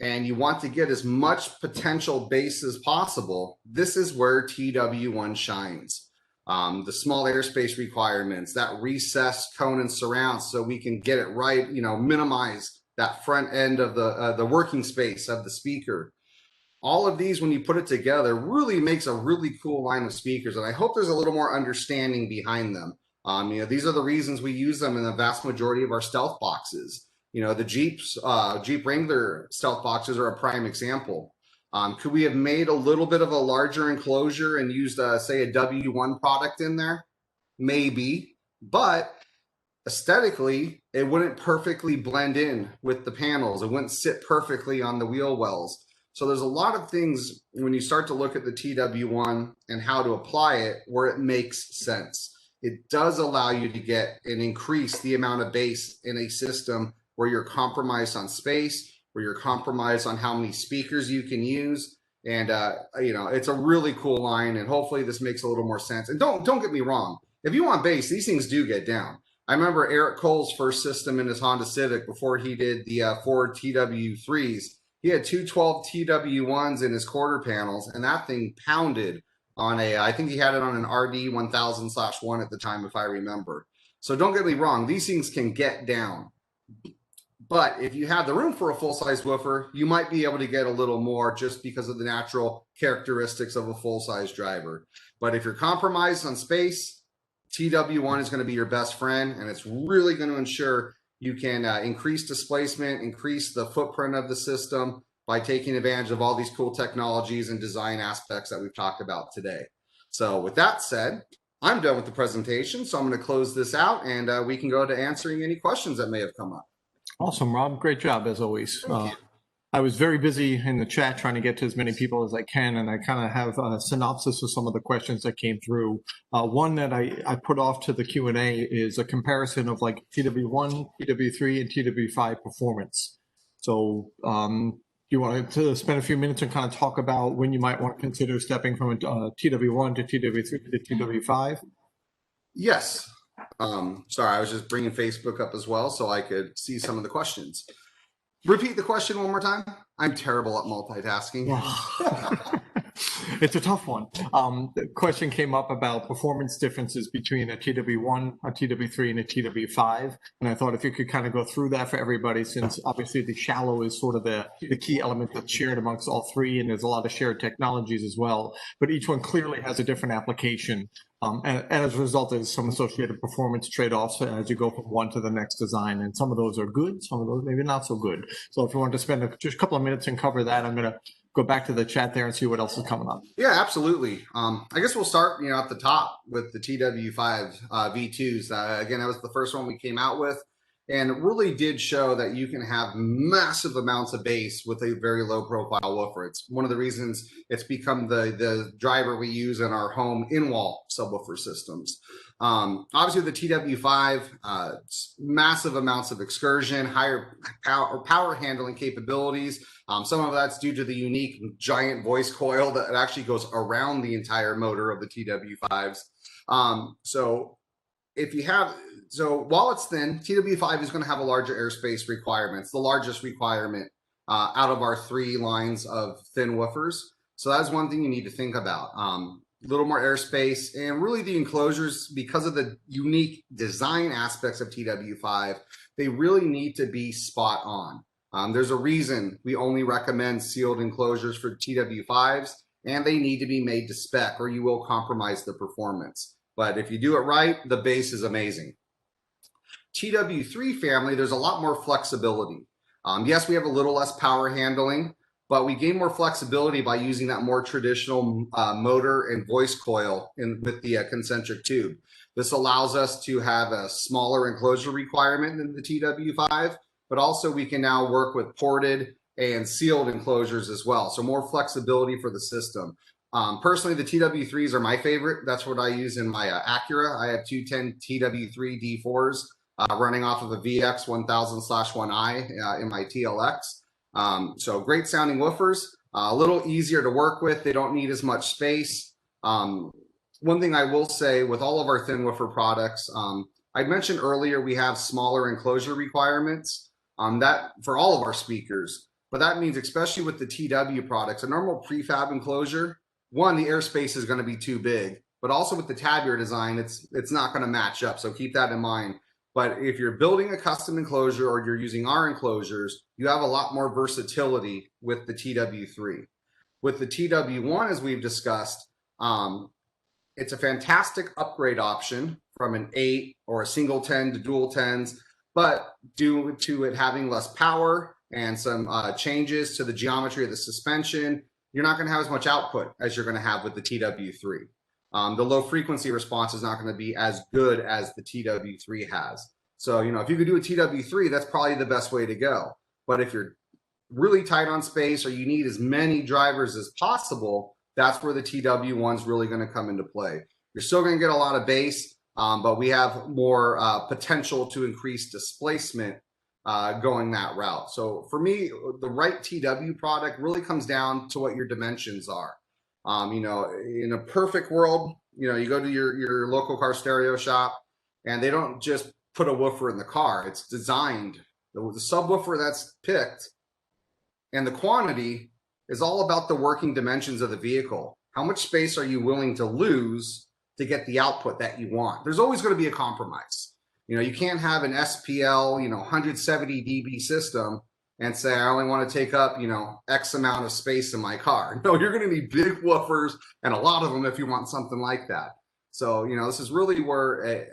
and you want to get as much potential bass as possible, this is where TW1 shines. The small airspace requirements, that recessed cone and surround, so we can get it right, you know, minimize that front end of the working space of the speaker. All of these, when you put it together, really makes a really cool line of speakers. And I hope there's a little more understanding behind them. You know, these are the reasons we use them in the vast majority of our stealth boxes. You know, the Jeep Wrangler stealth boxes are a prime example. Could we have made a little bit of a larger enclosure and used, say, a W1 product in there? Maybe, but aesthetically, it wouldn't perfectly blend in with the panels. It wouldn't sit perfectly on the wheel wells. So there's a lot of things when you start to look at the TW1 and how to apply it where it makes sense. It does allow you to get and increase the amount of bass in a system where you're compromised on space, where you're compromised on how many speakers you can use. And, you know, it's a really cool line, and hopefully this makes a little more sense. And don't get me wrong. If you want bass, these things do get down. I remember Eric Cole's first system in his Honda Civic before he did the Ford TW3s. He had 212 TW1s in his quarter panels, and that thing pounded on a, I think he had it on an RD 1000/1 at the time, if I remember. So don't get me wrong, these things can get down. But if you have the room for a full-size woofer, you might be able to get a little more just because of the natural characteristics of a full-size driver. But if you're compromised on space, TW1 is going to be your best friend, and it's really going to ensure you can increase displacement, increase the footprint of the system by taking advantage of all these cool technologies and design aspects that we've talked about today. So with that said, I'm done with the presentation, so I'm going to close this out, and we can go to answering any questions that may have come up. Awesome, Rob. Great job, as always. I was very busy in the chat trying to get to as many people as I can, and I kind of have a synopsis of some of the questions that came through. One that I put off to the Q&A is a comparison of like TW1, TW3, and TW5 performance. So you want to spend a few minutes and kind of talk about when you might want to consider stepping from a TW1 to TW3 to TW5? Yes. Sorry, I was just bringing Facebook up as well so I could see some of the questions. Repeat the question one more time. I'm terrible at multitasking. It's a tough one. The question came up about performance differences between a TW1, a TW3, and a TW5. And I thought if you could kind of go through that for everybody, since obviously the shallow is sort of the key element that's shared amongst all three, and there's a lot of shared technologies as well. But each one clearly has a different application. And as a result, there's some associated performance trade-offs as you go from one to the next design. And some of those are good, some of those maybe not so good. So if you want to spend just a couple of minutes and cover that, I'm going to go back to the chat there and see what else is coming up. Yeah, absolutely. I guess we'll start, at the top with the TW5 V2s. Again, that was the first one we came out with, and it really did show that you can have massive amounts of bass with a very low profile woofer. It's one of the reasons it's become the driver we use in our home in-wall subwoofer systems. Obviously the TW5, massive amounts of excursion, higher power handling capabilities. Some of that's due to the unique giant voice coil that actually goes around the entire motor of the TW5s. So while it's thin, TW5 is going to have a larger airspace requirement. It's the largest requirement out of our three lines of thin woofers. So that's one thing you need to think about. A little more airspace, and really the enclosures, because of the unique design aspects of TW5, they really need to be spot on. There's a reason we only recommend sealed enclosures for TW5s, and they need to be made to spec or you will compromise the performance. But if you do it right, the bass is amazing. TW3 family, there's a lot more flexibility. Yes, we have a little less power handling, but we gain more flexibility by using that more traditional motor and voice coil with the concentric tube. This allows us to have a smaller enclosure requirement than the TW5, but also we can now work with ported and sealed enclosures as well. So more flexibility for the system. Personally, the TW3s are my favorite. That's what I use in my Acura. I have 210 TW3 D4s running off of a VX 1000/1i in my TLX. So great sounding woofers, a little easier to work with. They don't need as much space. One thing I will say with all of our thin woofer products, I mentioned earlier we have smaller enclosure requirements that for all of our speakers, but that means especially with the TW products, a normal prefab enclosure, one, the airspace is going to be too big, but also with the Tavir design, it's not going to match up. So keep that in mind. But if you're building a custom enclosure or you're using our enclosures, you have a lot more versatility with the TW3. With the TW1, as we've discussed, it's a fantastic upgrade option from an 8 or a single 10 to dual 10s, but due to it having less power and some changes to the geometry of the suspension, you're not going to have as much output as you're going to have with the TW3. The low frequency response is not going to be as good as the TW3 has. So, if you could do a TW3, that's probably the best way to go. But if you're really tight on space or you need as many drivers as possible, that's where the TW1 is really going to come into play. You're still going to get a lot of bass, but we have more potential to increase displacement going that route. So for me, the right TW product really comes down to what your dimensions are. In a perfect world, you go to your local car stereo shop and they don't just put a woofer in the car. It's designed. The subwoofer that's picked and the quantity is all about the working dimensions of the vehicle. How much space are you willing to lose to get the output that you want? There's always going to be a compromise. You can't have an SPL, 170 dB system and say, I only want to take up, X amount of space in my car. No, you're going to need big woofers and a lot of them if you want something like that. So, this is really where,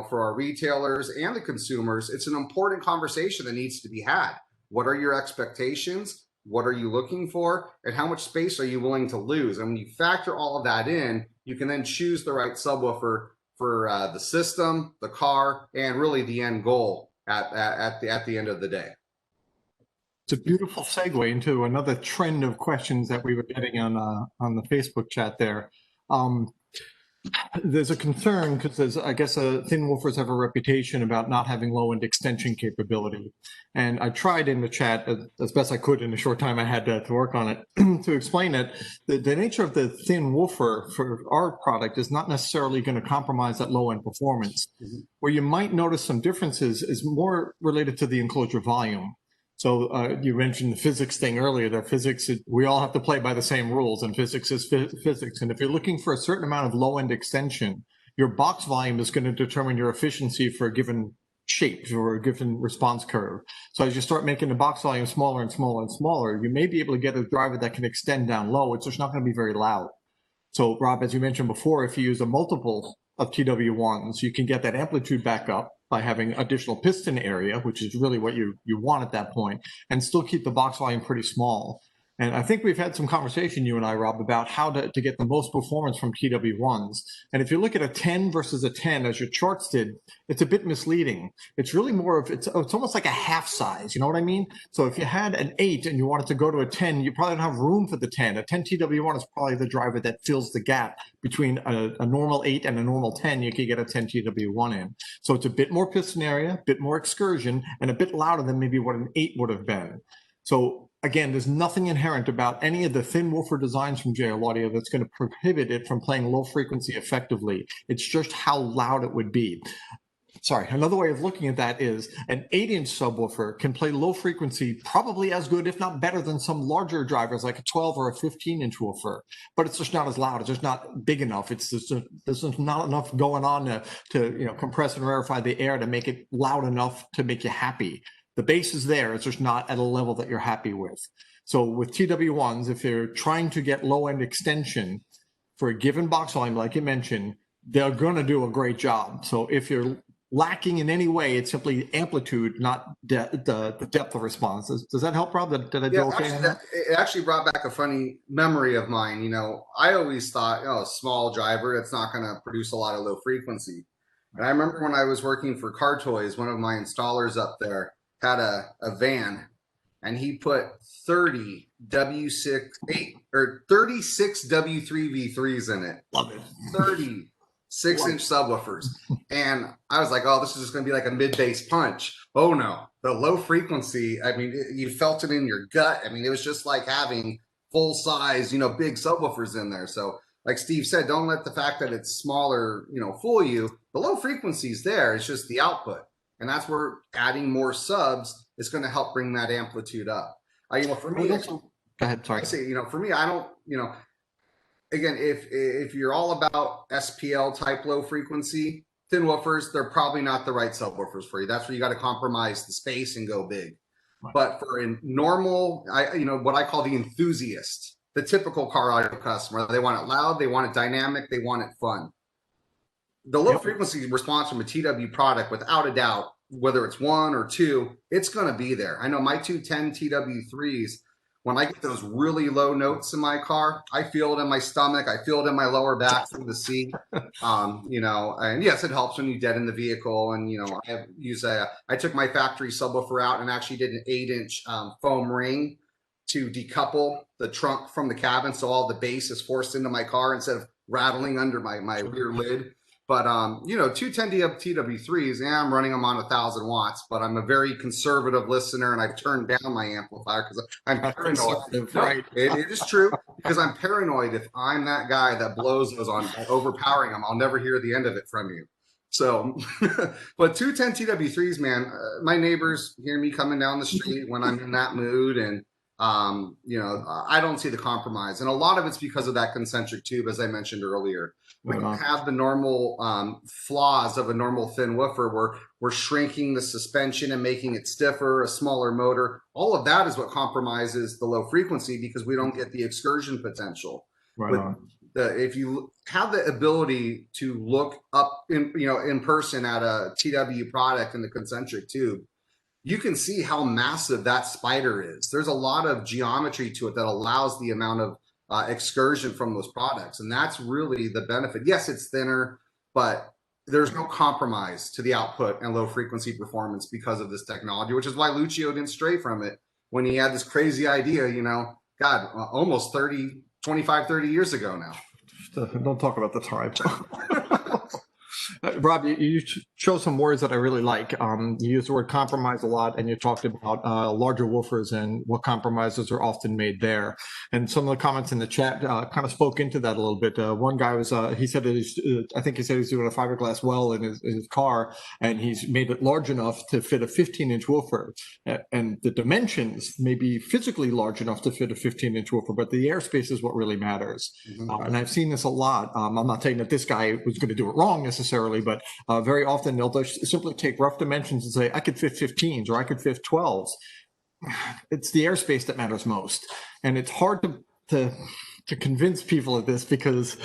for our retailers and the consumers, it's an important conversation that needs to be had. What are your expectations? What are you looking for? And how much space are you willing to lose? And when you factor all of that in, you can then choose the right subwoofer for the system, the car, and really the end goal at the end of the day. It's a beautiful segue into another trend of questions that we were getting on the Facebook chat there. There's a concern because I guess thin woofers have a reputation about not having low-end extension capability. And I tried in the chat as best I could in the short time I had to work on it to explain it. The nature of the thin woofer for our product is not necessarily going to compromise that low-end performance. Mm-hmm. Where you might notice some differences is more related to the enclosure volume. So you mentioned the physics thing earlier. That physics, we all have to play by the same rules, and physics is physics. And if you're looking for a certain amount of low-end extension, your box volume is going to determine your efficiency for a given shape or a given response curve. So as you start making the box volume smaller and smaller and smaller, you may be able to get a driver that can extend down low. It's just not going to be very loud. So Rob, as you mentioned before, if you use a multiple of TW1s, you can get that amplitude back up by having additional piston area, which is really what you want at that point, and still keep the box volume pretty small. And I think we've had some conversation, you and I, Rob, about how to get the most performance from TW1s. And if you look at a 10 versus a 10, as your charts did, it's a bit misleading. It's really more of, it's almost like a half size, you know what I mean? So if you had an 8 and you wanted to go to a 10, you probably don't have room for the 10. A 10 TW1 is probably the driver that fills the gap between a normal 8 and a normal 10. You could get a 10 TW1 in. So it's a bit more piston area, a bit more excursion, and a bit louder than maybe what an 8 would have been. So again, there's nothing inherent about any of the thin woofer designs from JL Audio that's going to prohibit it from playing low frequency effectively. It's just how loud it would be. Sorry, another way of looking at that is an 8-inch subwoofer can play low frequency probably as good, if not better, than some larger drivers like a 12 or a 15-inch woofer, but it's just not as loud. It's just not big enough. It's just there's just not enough going on to compress and rarefy the air to make it loud enough to make you happy. The bass is there, it's just not at a level that you're happy with. So with TW1s, if you're trying to get low-end extension for a given box volume, like you mentioned, they're going to do a great job. So if you're lacking in any way. It's simply amplitude, not the depth of response. Does that help, Rob? Did I do okay? Actually, it actually brought back a funny memory of mine. I always thought, a small driver, it's not going to produce a lot of low frequency. And I remember when I was working for Car Toys, one of my installers up there had a van, and he put 30 W6 8 or 36 W3 V3s in it. Love it. 30 6-inch subwoofers. And I was like, oh, this is just going to be like a mid-bass punch. Oh no, the low frequency, I mean, you felt it in your gut. I mean, it was just like having full size, big subwoofers in there. So like Steve said, don't let the fact that it's smaller, fool you. The low frequency is there. It's just the output. And that's where adding more subs is going to help bring that amplitude up. For me, go ahead. Sorry. I say, for me, I don't, again, if you're all about SPL type low frequency thin woofers, they're probably not the right subwoofers for you. That's where you got to compromise the space and go big. Right. But for a normal, what I call the enthusiast, the typical car audio customer, they want it loud, they want it dynamic, they want it fun. The low frequency response from a TW product, without a doubt, whether it's 1 or 2, it's going to be there. I know my 210 TW3s, when I get those really low notes in my car, I feel it in my stomach. I feel it in my lower back through the seat. And yes, it helps when you deaden the vehicle. And, I took my factory subwoofer out and actually did an 8-inch foam ring to decouple the trunk from the cabin. So all the bass is forced into my car instead of rattling under my rear lid. But, 210 TW3s, I'm running them on 1,000 watts, but I'm a very conservative listener, and I've turned down my amplifier because I'm paranoid. Right. It is true, because I'm paranoid. If I'm that guy that blows those on overpowering them, I'll never hear the end of it from you. So, but 210 TW3s, man, my neighbors hear me coming down the street when I'm in that mood, and I don't see the compromise. And a lot of it's because of that concentric tube, as I mentioned earlier. We don't have the normal flaws of a normal thin woofer where we're shrinking the suspension and making it stiffer, a smaller motor. All of that is what compromises the low frequency, because we don't get the excursion potential. If you have the ability to look up in person at a TW product in the concentric tube, you can see how massive that spider is. There's a lot of geometry to it that allows the amount of excursion from those products. And that's really the benefit. Yes, it's thinner, but there's no compromise to the output and low frequency performance because of this technology, which is why Lucio didn't stray from it when he had this crazy idea, almost 25, 30 years ago now. Don't talk about the time. Rob, you chose some words that I really like. You used the word compromise a lot, and you talked about larger woofers and what compromises are often made there. And some of the comments in the chat kind of spoke into that a little bit. One guy was, he said that I think he said he's doing a fiberglass well in his car, and he's made it large enough to fit a 15-inch woofer. And the dimensions may be physically large enough to fit a 15-inch woofer, but the airspace is what really matters. And I've seen this a lot. I'm not saying that this guy was going to do it wrong necessarily, but very often they'll just simply take rough dimensions and say, I could fit 15s or I could fit 12s. It's the airspace that matters most. And it's hard to convince people of this, because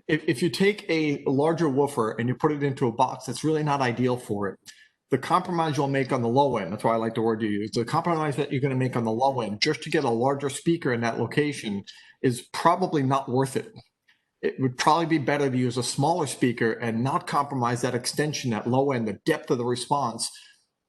if you take a larger woofer and you put it into a box, that's really not ideal for it. The compromise you'll make on the low end, that's why I like the word you use, the compromise that you're going to make on the low end just to get a larger speaker in that location is probably not worth it. It would probably be better to use a smaller speaker and not compromise that extension at low end, the depth of the response,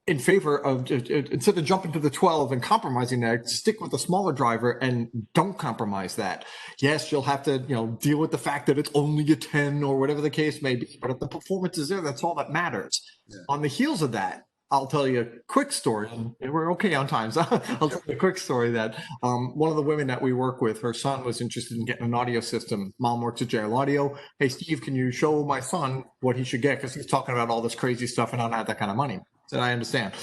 in favor of, instead of jumping to the 12 and compromising that, stick with the smaller driver and don't compromise that. Yes, you'll have to deal with the fact that it's only a 10 or whatever the case may be, but if the performance is there, that's all that matters. Yeah. On the heels of that, I'll tell you a quick story, and we're okay on time, so I'll tell you a quick story that one of the women that we work with, her son was interested in getting an audio system. Mom works at JL Audio. Hey, Steve, can you show my son what he should get? Because he's talking about all this crazy stuff and I don't have that kind of money. I said, I understand.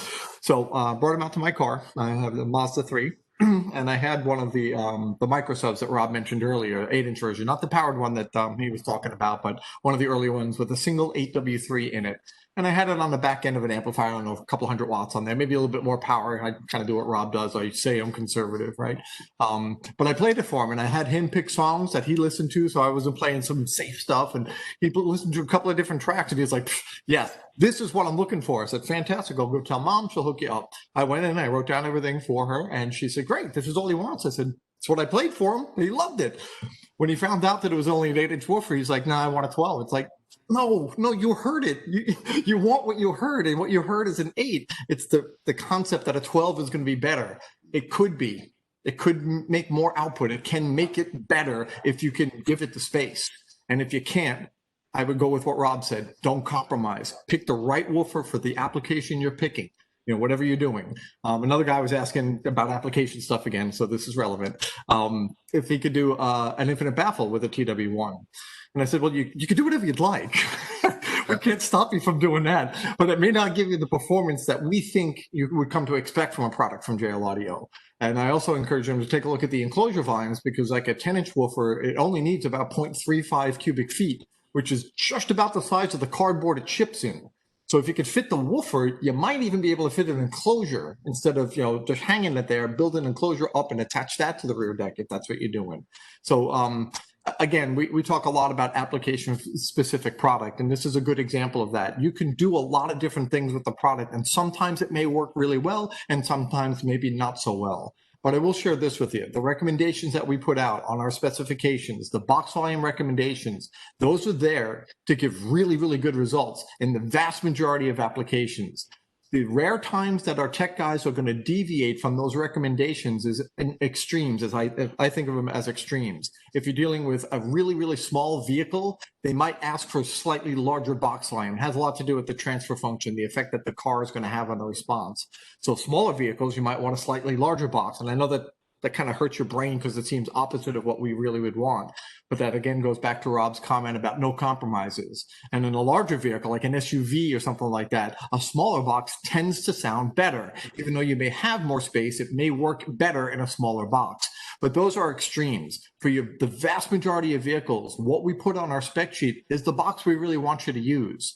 So brought him out to my car. I have the Mazda 3. And I had one of the micro subs that Rob mentioned earlier, 8-inch version, not the powered one that he was talking about, but one of the early ones with a single 8W3 in it. And I had it on the back end of an amplifier, I don't know, a couple hundred watts on there, maybe a little bit more power. I kind of do what Rob does. I say I'm conservative, right? But I played it for him, and I had him pick songs that he listened to. So I wasn't playing some safe stuff, and he listened to a couple of different tracks, and he was like, yes, this is what I'm looking for. I said, fantastic. I'll go tell mom. She'll hook you up. I went in, I wrote down everything for her, and she said, great, this is all he wants. I said, it's what I played for him. He loved it. When he found out that it was only an 8-inch woofer, he's like, nah, I want a 12. It's like, no, you heard it. You want what you heard, and what you heard is an 8. It's the concept that a 12 is going to be better. It could be. It could make more output. It can make it better if you can give it the space. And if you can't, I would go with what Rob said. Don't compromise. Pick the right woofer for the application you're picking. You know, whatever you're doing. Another guy was asking about application stuff again, so this is relevant. If he could do an infinite baffle with a TW1. And I said, well, you could do whatever you'd like. We can't stop you from doing that, but it may not give you the performance that we think you would come to expect from a product from JL Audio. And I also encourage them to take a look at the enclosure volumes, because like a 10-inch woofer, it only needs about 0.35 cubic feet, which is just about the size of the cardboard it ships in. So if you could fit the woofer, you might even be able to fit an enclosure instead of, you know, just hanging it there. Build an enclosure up and attach that to the rear deck if that's what you're doing. So again, we talk a lot about application-specific product, and this is a good example of that. You can do a lot of different things with the product, and sometimes it may work really well, and sometimes maybe not so well. But I will share this with you. The recommendations that we put out on our specifications, the box volume recommendations, those are there to give really, really good results in the vast majority of applications. The rare times that our tech guys are going to deviate from those recommendations is in extremes, as I think of them as extremes. If you're dealing with a really, really small vehicle, they might ask for a slightly larger box volume. It has a lot to do with the transfer function, the effect that the car is going to have on the response. So smaller vehicles, you might want a slightly larger box. And I know that kind of hurts your brain because it seems opposite of what we really would want. But that again goes back to Rob's comment about no compromises. And in a larger vehicle, like an SUV or something like that, a smaller box tends to sound better. Even though you may have more space, it may work better in a smaller box. But those are extremes. For the vast majority of vehicles, what we put on our spec sheet is the box we really want you to use.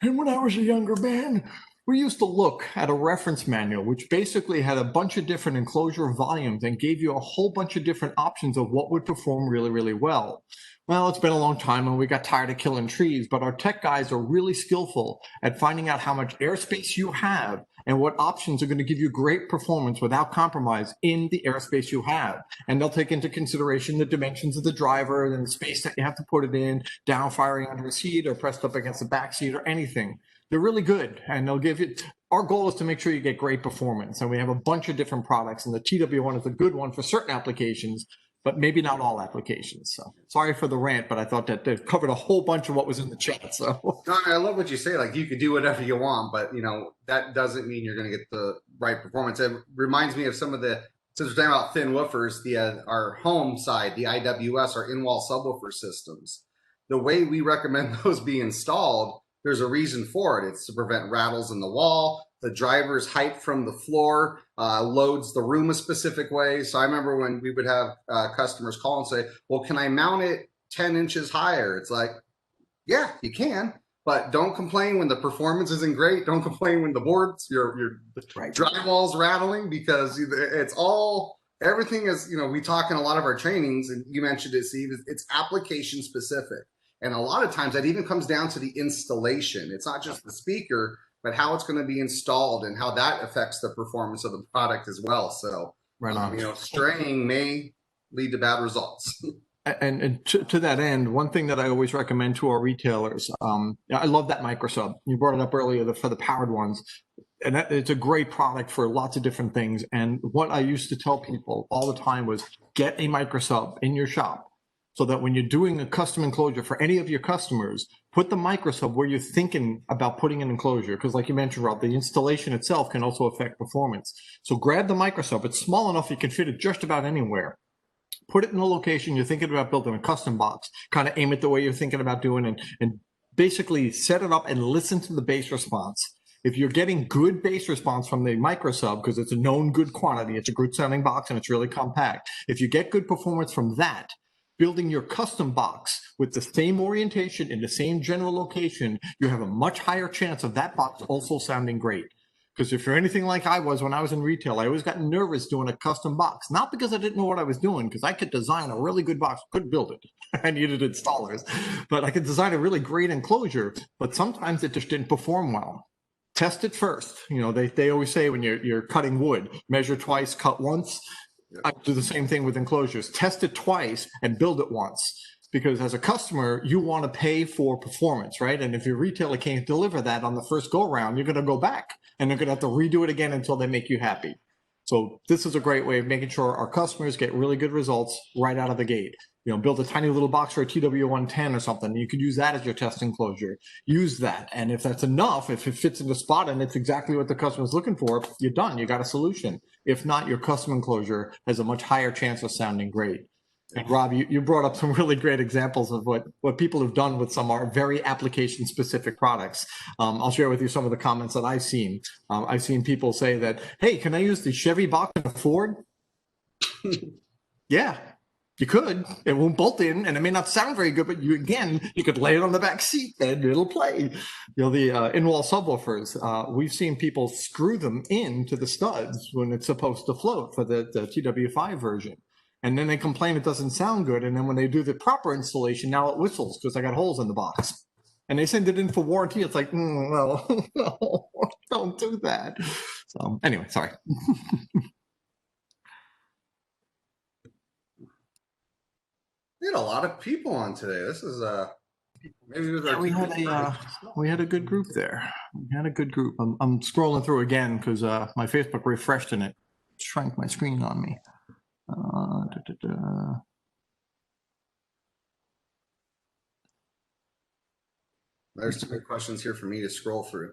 And when I was a younger man, we used to look at a reference manual, which basically had a bunch of different enclosure volumes and gave you a whole bunch of different options of what would perform really, really well. Well, it's been a long time and we got tired of killing trees, but our tech guys are really skillful at finding out how much airspace you have and what options are going to give you great performance without compromise in the airspace you have. And they'll take into consideration the dimensions of the driver and the space that you have to put it in, down firing under a seat or pressed up against the back seat or anything. They're really good, and they'll give you, our goal is to make sure you get great performance, and we have a bunch of different products, and the TW1 is a good one for certain applications, but maybe not all applications. So sorry for the rant, but I thought that it covered a whole bunch of what was in the chat. So no, I love what you say. Like, you could do whatever you want, but you know, that doesn't mean you're going to get the right performance. It reminds me of some of the, since we're talking about thin woofers, our home side, the IWS, our in-wall subwoofer systems, the way we recommend those be installed, there's a reason for it. It's to prevent rattles in the wall. The driver's height from the floor loads the room a specific way. So I remember when we would have customers call and say, well, can I mount it 10 inches higher? It's like, yeah, you can, but don't complain when the performance isn't great. Don't complain when the boards, your drywall's rattling, because it's all, everything is, you know, we talk in a lot of our trainings, and you mentioned it, Steve, it's application specific. And a lot of times that even comes down to the installation. It's not just the speaker, but how it's going to be installed and how that affects the performance of the product as well. So, you know, straying may lead to bad results. And to that end, one thing that I always recommend to our retailers, I love that microsub. You brought it up earlier for the powered ones. And it's a great product for lots of different things. And what I used to tell people all the time was get a microsub in your shop, so that when you're doing a custom enclosure for any of your customers, put the microsub where you're thinking about putting an enclosure. Because like you mentioned, Rob, the installation itself can also affect performance. So grab the microsub. It's small enough you can fit it just about anywhere. Put it in the location you're thinking about building a custom box. Kind of aim it the way you're thinking about doing, and basically set it up and listen to the bass response. If you're getting good bass response from the microsub, because it's a known good quantity, it's a good sounding box and it's really compact. If you get good performance from that, building your custom box with the same orientation in the same general location, you have a much higher chance of that box also sounding great. Because if you're anything like I was when I was in retail, I always got nervous doing a custom box. Not because I didn't know what I was doing, because I could design a really good box, couldn't build it. I needed installers, but I could design a really great enclosure. But sometimes it just didn't perform well. Test it first. You know, they always say when you're cutting wood, measure twice, cut once. I do the same thing with enclosures. Test it twice and build it once. Because as a customer, you want to pay for performance, right? And if your retailer can't deliver that on the first go around, you're going to go back and they're going to have to redo it again until they make you happy. So this is a great way of making sure our customers get really good results right out of the gate. You know, build a tiny little box for a TW110 or something. You could use that as your test enclosure. Use that. And if that's enough, if it fits in the spot and it's exactly what the customer's looking for, you're done. You got a solution. If not, your custom enclosure has a much higher chance of sounding great. And Rob, you brought up some really great examples of what people have done with some are very application specific products. I'll share with you some of the comments that I've seen. I've seen people say that, hey, can I use the Chevy box in a Ford? Yeah, you could. It won't bolt in and it may not sound very good, but you could lay it on the back seat and it'll play. You know, the in-wall subwoofers, we've seen people screw them into the studs when it's supposed to float for the TW5 version. And then they complain it doesn't sound good. And then when they do the proper installation, now it whistles because I got holes in the box. And they send it in for warranty. It's like, no, no, don't do that. So anyway, sorry. We had a lot of people on today. This is maybe we had a good group there. We had a good group. I'm scrolling through again because my Facebook refreshed and it shrank my screen on me. There's too many questions here for me to scroll through.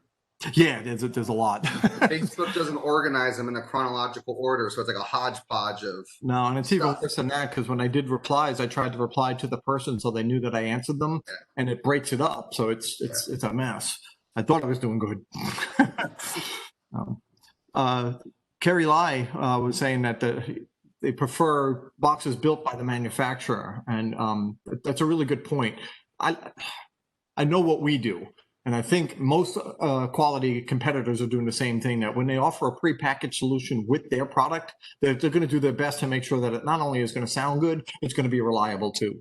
Yeah, there's a lot. Facebook doesn't organize them in a chronological order, so it's like a hodgepodge of. No, and it's even worse than that because when I did replies, I tried to reply to the person so they knew that I answered them, and it breaks it up, so it's a mess. I thought I was doing good. Kerry Lai was saying that they prefer boxes built by the manufacturer, and that's a really good point. I know what we do, and I think most quality competitors are doing the same thing, that when they offer a prepackaged solution with their product, they're going to do their best to make sure that it not only is going to sound good, it's going to be reliable too.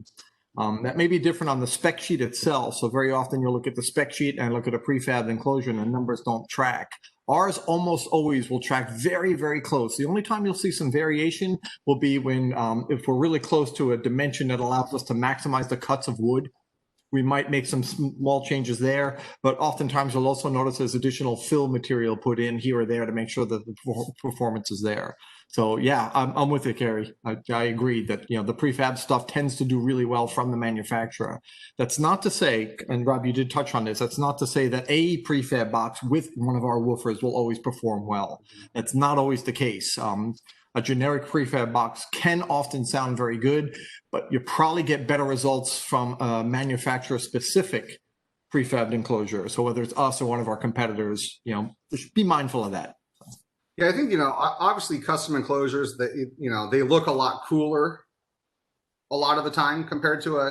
That may be different on the spec sheet itself. So very often you'll look at the spec sheet and look at a prefab enclosure and the numbers don't track. Ours almost always will track very, very close. The only time you'll see some variation will be when, if we're really close to a dimension that allows us to maximize the cuts of wood, we might make some small changes there, but oftentimes you'll also notice there's additional fill material put in here or there to make sure that the performance is there. So yeah, I'm with you, Kerry. I agree that, you know, the prefab stuff tends to do really well from the manufacturer. That's not to say, and Rob, you did touch on this, that's not to say that a prefab box with one of our woofers will always perform well. That's not always the case. A generic prefab box can often sound very good, but you probably get better results from a manufacturer-specific prefab enclosure. So whether it's us or one of our competitors, you know, just be mindful of that. Yeah, I think, you know, obviously custom enclosures that, you know, they look a lot cooler a lot of the time compared to a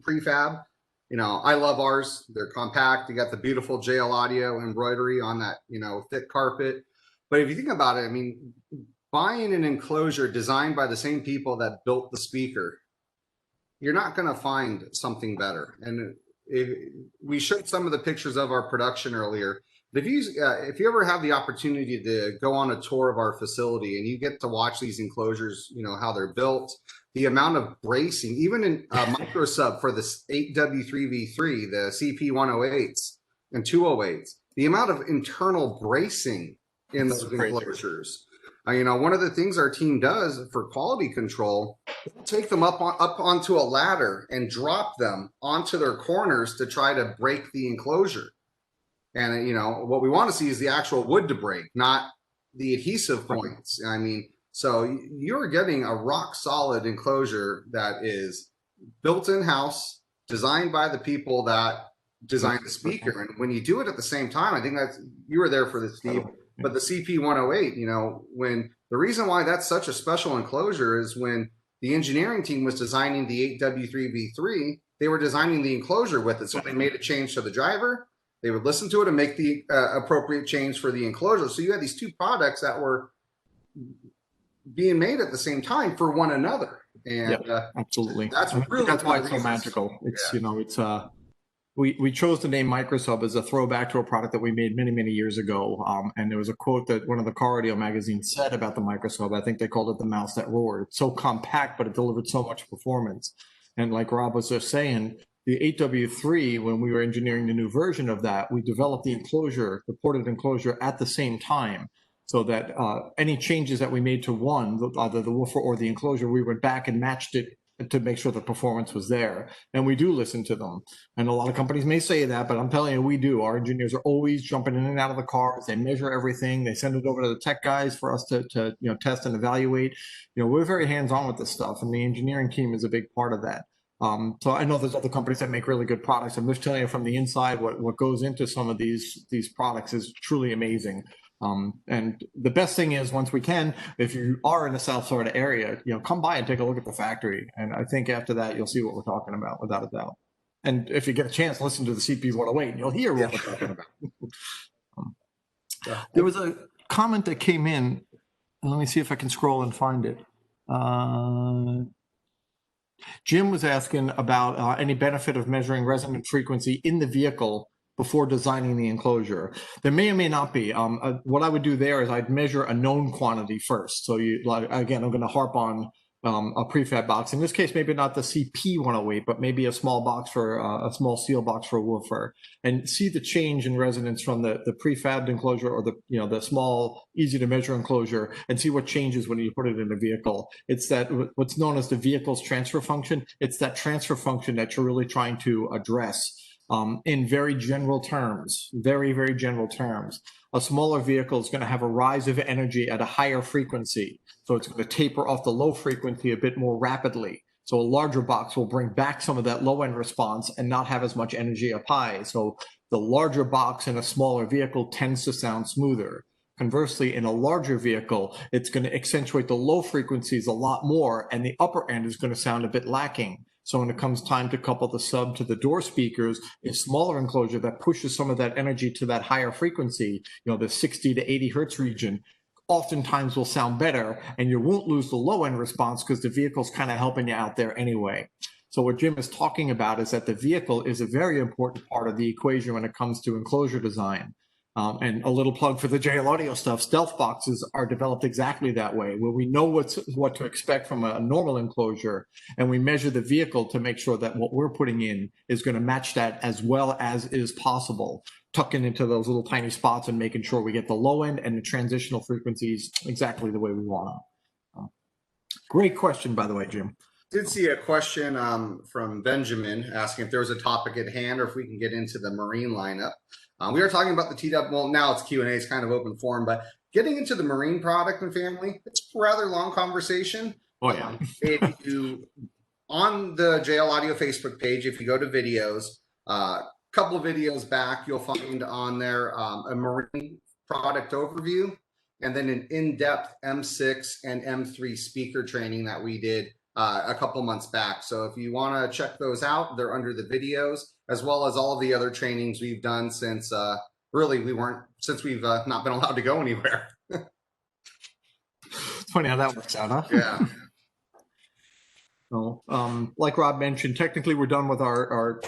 prefab. You know, I love ours. They're compact. You got the beautiful JL Audio embroidery on that, you know, thick carpet. But if you think about it, I mean, buying an enclosure designed by the same people that built the speaker, you're not going to find something better. And we showed some of the pictures of our production earlier. If you ever have the opportunity to go on a tour of our facility and you get to watch these enclosures, you know, how they're built, the amount of bracing, even in micro sub for the 8W3V3, the CP108s and 208s, the amount of internal bracing in those enclosures. You know, one of the things our team does for quality control, take them up onto a ladder and drop them onto their corners to try to break the enclosure. And, you know, what we want to see is the actual wood to break, not the adhesive points. I mean, so you're getting a rock solid enclosure that is built in-house, designed by the people that designed the speaker. And when you do it at the same time, I think that's, you were there for this, Steve, but the CP108, you know, when the reason why that's such a special enclosure is when the engineering team was designing the 8W3V3, they were designing the enclosure with it. So they made a change to the driver. They would listen to it and make the appropriate change for the enclosure. So you had these two products that were being made at the same time for one another. And absolutely. That's really that's why it's so magical. It's, you know, it's we chose the name Microsub as a throwback to a product that we made many, many years ago. And there was a quote that one of the car audio magazines said about the Microsub. I think they called it the mouse that roared. It's so compact, but it delivered so much performance. And like Rob was just saying, the 8W3, when we were engineering the new version of that, we developed the enclosure, the ported enclosure at the same time, so that any changes that we made to one, either the woofer or the enclosure, we went back and matched it to make sure the performance was there. And we do listen to them. And a lot of companies may say that, but I'm telling you, we do. Our engineers are always jumping in and out of the cars. They measure everything. They send it over to the tech guys for us to you know, test and evaluate. You know, we're very hands-on with this stuff, and the engineering team is a big part of that. So I know there's other companies that make really good products. I'm just telling you from the inside what goes into some of these products is truly amazing. And the best thing is, once we can, if you are in the South Florida area, you know, come by and take a look at the factory. And I think after that, you'll see what we're talking about, without a doubt. And if you get a chance, listen to the CP108 and you'll hear what we're talking about. There was a comment that came in. Let me see if I can scroll and find it. Jim was asking about any benefit of measuring resonant frequency in the vehicle before designing the enclosure. There may or may not be. What I would do there is I'd measure a known quantity first. So you, like, again, I'm going to harp on a prefab box. In this case, maybe not the CP108, but maybe a small box for a small seal box for a woofer, and see the change in resonance from the prefabbed enclosure or the, you know, the small, easy to measure enclosure, and see what changes when you put it in the vehicle. It's that what's known as the vehicle's transfer function. It's that transfer function that you're really trying to address. In very general terms, very, very general terms, a smaller vehicle is going to have a rise of energy at a higher frequency. So it's going to taper off the low frequency a bit more rapidly. So a larger box will bring back some of that low end response and not have as much energy up high. So the larger box in a smaller vehicle tends to sound smoother. Conversely, in a larger vehicle, it's going to accentuate the low frequencies a lot more, and the upper end is going to sound a bit lacking. So when it comes time to couple the sub to the door speakers, a smaller enclosure that pushes some of that energy to that higher frequency, you know, the 60 to 80 hertz region, oftentimes will sound better, and you won't lose the low end response because the vehicle's kind of helping you out there anyway. So what Jim is talking about is that the vehicle is a very important part of the equation when it comes to enclosure design. And a little plug for the JL Audio stuff. Stealth boxes are developed exactly that way, where we know what to expect from a normal enclosure, and we measure the vehicle to make sure that what we're putting in is going to match that as well as is possible, tucking into those little tiny spots and making sure we get the low end and the transitional frequencies exactly the way we want them. Great question, by the way, Jim. Did see a question from Benjamin asking if there was a topic at hand or if we can get into the marine lineup. We are talking about the TW. Well, now it's Q&A, it's kind of open forum, but getting into the marine product and family, it's a rather long conversation. Oh yeah. If you on the JL Audio Facebook page, if you go to videos, a couple of videos back, you'll find on there a marine product overview, and then an in-depth M6 and M3 speaker training that we did a couple months back. So if you want to check those out, they're under the videos, as well as all of the other trainings we've done since really we've not been allowed to go anywhere. It's funny how that works out, huh? Yeah. So, like Rob mentioned, technically we're done with our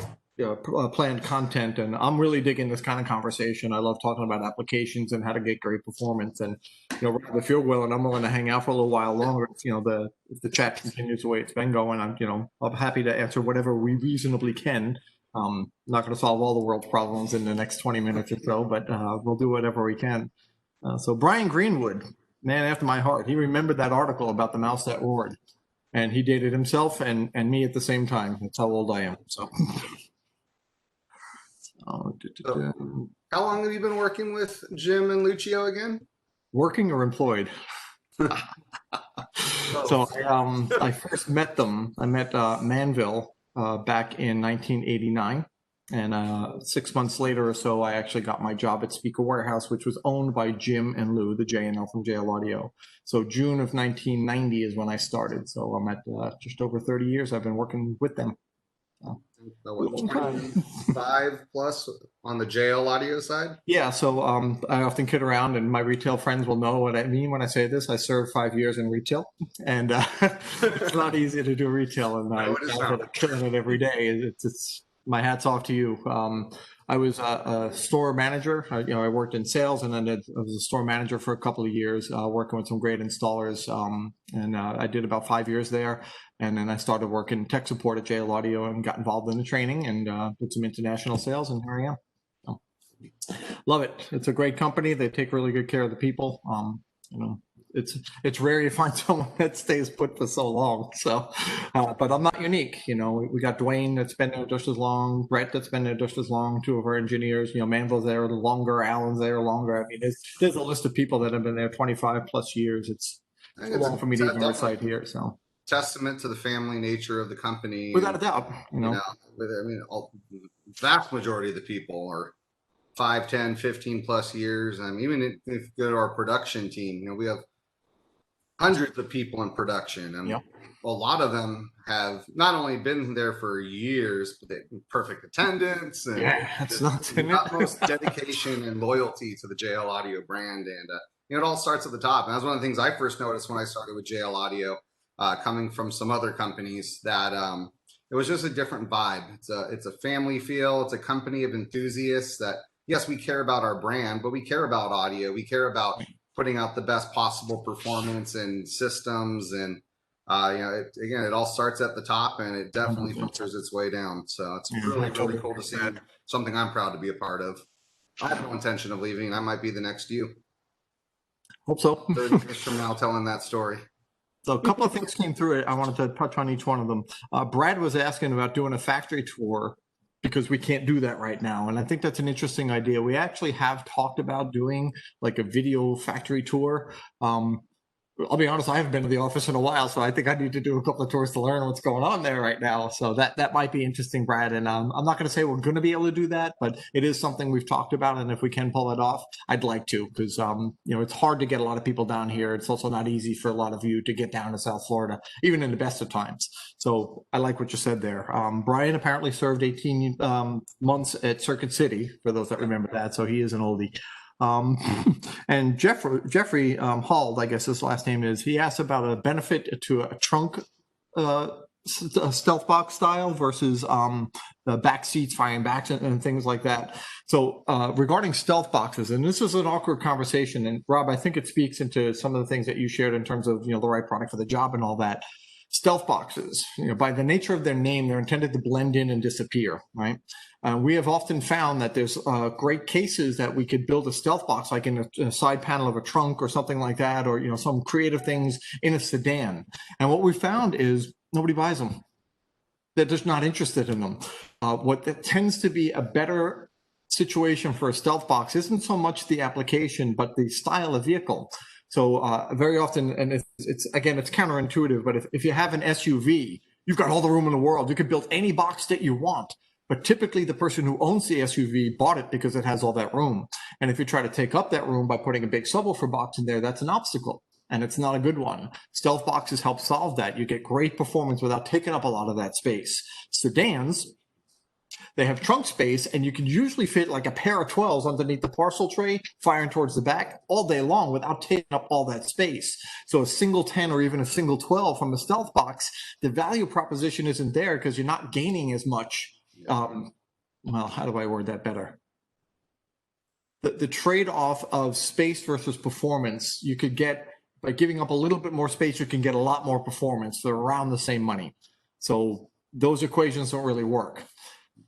planned content, and I'm really digging this kind of conversation. I love talking about applications and how to get great performance. And you know, Rob, if you're willing, I'm willing to hang out for a little while longer. You know, if the chat continues the way it's been going, I'm happy to answer whatever we reasonably can. Not going to solve all the world's problems in the next 20 minutes or so, but we'll do whatever we can. So Brian Greenwood, man after my heart, he remembered that article about the mouse that roared, and he dated himself and me at the same time. That's how old I am. So. How long have you been working with Jim and Lucio again? Working or employed? So I first met them. I met Manville back in 1989. And 6 months later or so, I actually got my job at Speaker Warehouse, which was owned by Jim and Lou, the J&L from JL Audio. So June of 1990 is when I started. So I'm at just over 30 years. I've been working with them. Long time. 25 plus on the JL audio side. Yeah, so I often kid around, and my retail friends will know what I mean when I say this. I served 5 years in retail, and it's not easy to do retail, and I killing it every day. It's my hat's off to you. I was a store manager. I worked in sales, and then I was a store manager for a couple of years, working with some great installers. And I did about 5 years there, and then I started working tech support at JL Audio and got involved in the training and did some international sales, and here I am. Love it. It's a great company. They take really good care of the people. It's rare you find someone that stays put for so long. So, but I'm not unique. We got Dwayne that's been there just as long, Brett that's been there just as long, two of our engineers. Manville's there longer, Alan's there longer. I mean, there's a list of people that have been there 25 plus years. It's too long for me to even recite here. So, testament to the family nature of the company. Without a doubt, vast majority of the people are 5, 10, 15 plus years. Even if you go to our production team, we have hundreds of people in production, and a lot of them have not only been there for years, but they perfect attendance and utmost dedication and loyalty to the JL Audio brand. And it all starts at the top. And that's one of the things I first noticed when I started with JL Audio, coming from some other companies, that it was just a different vibe. It's a family feel. It's a company of enthusiasts that, yes, we care about our brand, but we care about audio. We care about putting out the best possible performance and systems. And, it all starts at the top, and it definitely filters its way down. So it's really cool to see something I'm proud to be a part of. I have no intention of leaving. I might be the next you. Hope so. 30 years from now telling that story. So a couple of things came through it. I wanted to touch on each one of them. Brad was asking about doing a factory tour, because we can't do that right now. And I think that's an interesting idea. We actually have talked about doing like a video factory tour. I'll be honest, I haven't been to the office in a while, so I think I need to do a couple of tours to learn what's going on there right now. So that might be interesting, Brad. And I'm not going to say we're going to be able to do that, but it is something we've talked about. And if we can pull it off, I'd like to, because it's hard to get a lot of people down here. It's also not easy for a lot of you to get down to South Florida, even in the best of times. So I like what you said there. Brian apparently served 18 months at Circuit City, for those that remember that. So he is an oldie. And Jeffrey Hall, I guess his last name is, he asked about a benefit to a trunk Stealthbox style versus the back seats, firing backs, and things like that. So regarding stealth boxes, and this is an awkward conversation, and Rob, I think it speaks into some of the things that you shared in terms of the right product for the job and all that. Stealth boxes, by the nature of their name, they're intended to blend in and disappear, right? We have often found that there's great cases that we could build a stealth box, like in a side panel of a trunk or something like that, or some creative things in a sedan. And what we found is nobody buys them. They're just not interested in them. What that tends to be a better situation for a stealth box isn't so much the application, but the style of vehicle. So very often, and it's counterintuitive, but if you have an SUV, you've got all the room in the world. You could build any box that you want. But typically the person who owns the SUV bought it because it has all that room. And if you try to take up that room by putting a big subwoofer box in there, that's an obstacle. And it's not a good one. Stealth boxes help solve that. You get great performance without taking up a lot of that space. Sedans, they have trunk space, and you can usually fit like a pair of 12s underneath the parcel tray, firing towards the back all day long without taking up all that space. So a single 10 or even a single 12 from the stealth box, the value proposition isn't there because you're not gaining as much. Well, how do I word that better? The trade-off of space versus performance, you could get, by giving up a little bit more space, you can get a lot more performance. They're around the same money. So those equations don't really work.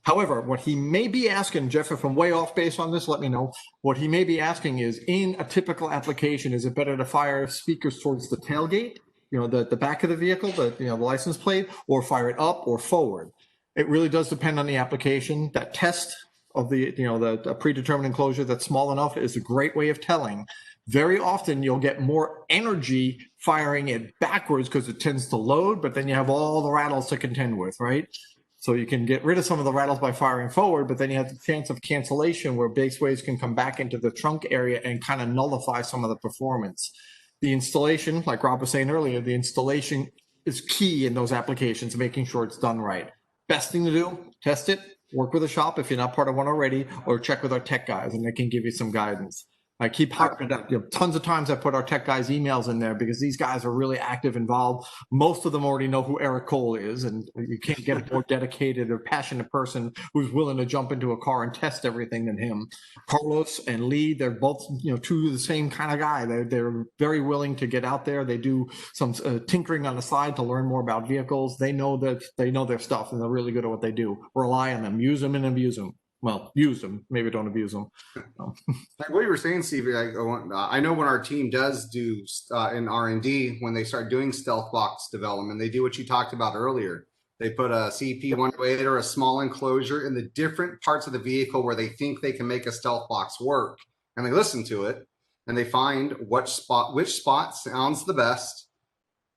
However, what he may be asking, Jeff, if I'm way off base on this, let me know. What he may be asking is, in a typical application, is it better to fire speakers towards the tailgate, the back of the vehicle, the license plate, or fire it up or forward? It really does depend on the application. That test of the predetermined enclosure that's small enough is a great way of telling. Very often you'll get more energy firing it backwards because it tends to load, but then you have all the rattles to contend with, right? So you can get rid of some of the rattles by firing forward, but then you have the chance of cancellation where base waves can come back into the trunk area and kind of nullify some of the performance. The installation, like Rob was saying earlier, the installation is key in those applications, making sure it's done right. Best thing to do, test it, work with a shop if you're not part of one already, or check with our tech guys and they can give you some guidance. I keep harping that, tons of times I put our tech guys' emails in there because these guys are really active, involved. Most of them already know who Eric Cole is, and you can't get a more dedicated or passionate person who's willing to jump into a car and test everything than him. Carlos and Lee, they're both, two of the same kind of guy. They're very willing to get out there. They do some tinkering on the side to learn more about vehicles. They know their stuff, and they're really good at what they do. Rely on them, use them and abuse them. Well, use them, maybe don't abuse them. Like what you were saying, Steve, I know when our team does do in R&D, when they start doing Stealthbox development, they do what you talked about earlier. They put a CP108 or a small enclosure in the different parts of the vehicle where they think they can make a Stealthbox work, and they listen to it, and they find which spot sounds the best,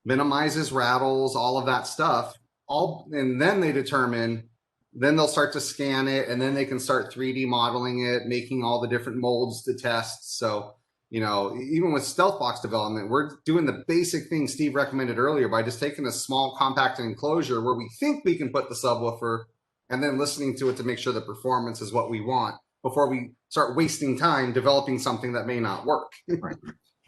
minimizes rattles, all of that stuff, and then they determine. Then they'll start to scan it, and then they can start 3D modeling it, making all the different molds to test. So, even with Stealthbox development, we're doing the basic thing Steve recommended earlier by just taking a small compact enclosure where we think we can put the subwoofer and then listening to it to make sure the performance is what we want before we start wasting time developing something that may not work. Right.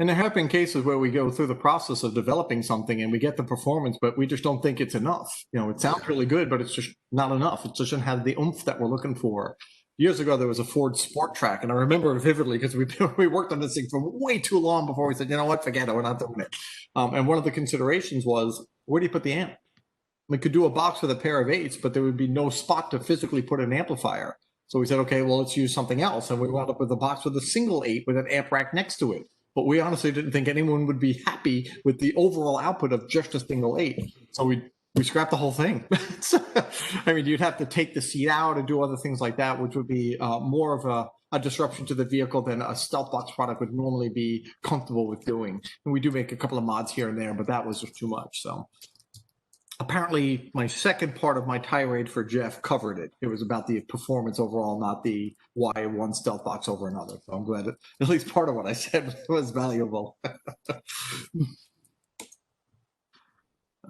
And there have been cases where we go through the process of developing something and we get the performance, but we just don't think it's enough. It sounds really good, but it's just not enough. It doesn't have the oomph that we're looking for. Years ago, there was a Ford Sport Track, and I remember it vividly because we worked on this thing for way too long before we said, you know what, forget it, we're not doing it. And one of the considerations was, where do you put the amp? We could do a box with a pair of 8s, but there would be no spot to physically put an amplifier. So we said, okay, well, let's use something else. And we wound up with a box with a single 8 with an amp rack next to it. But we honestly didn't think anyone would be happy with the overall output of just a single 8. So we scrapped the whole thing. I mean, you'd have to take the seat out and do other things like that, which would be more of a disruption to the vehicle than a Stealthbox product would normally be comfortable with doing. And we do make a couple of mods here and there, but that was just too much. So apparently my second part of my tirade for Jeff covered it. It was about the performance overall, not the why one Stealthbox over another. So I'm glad that at least part of what I said was valuable.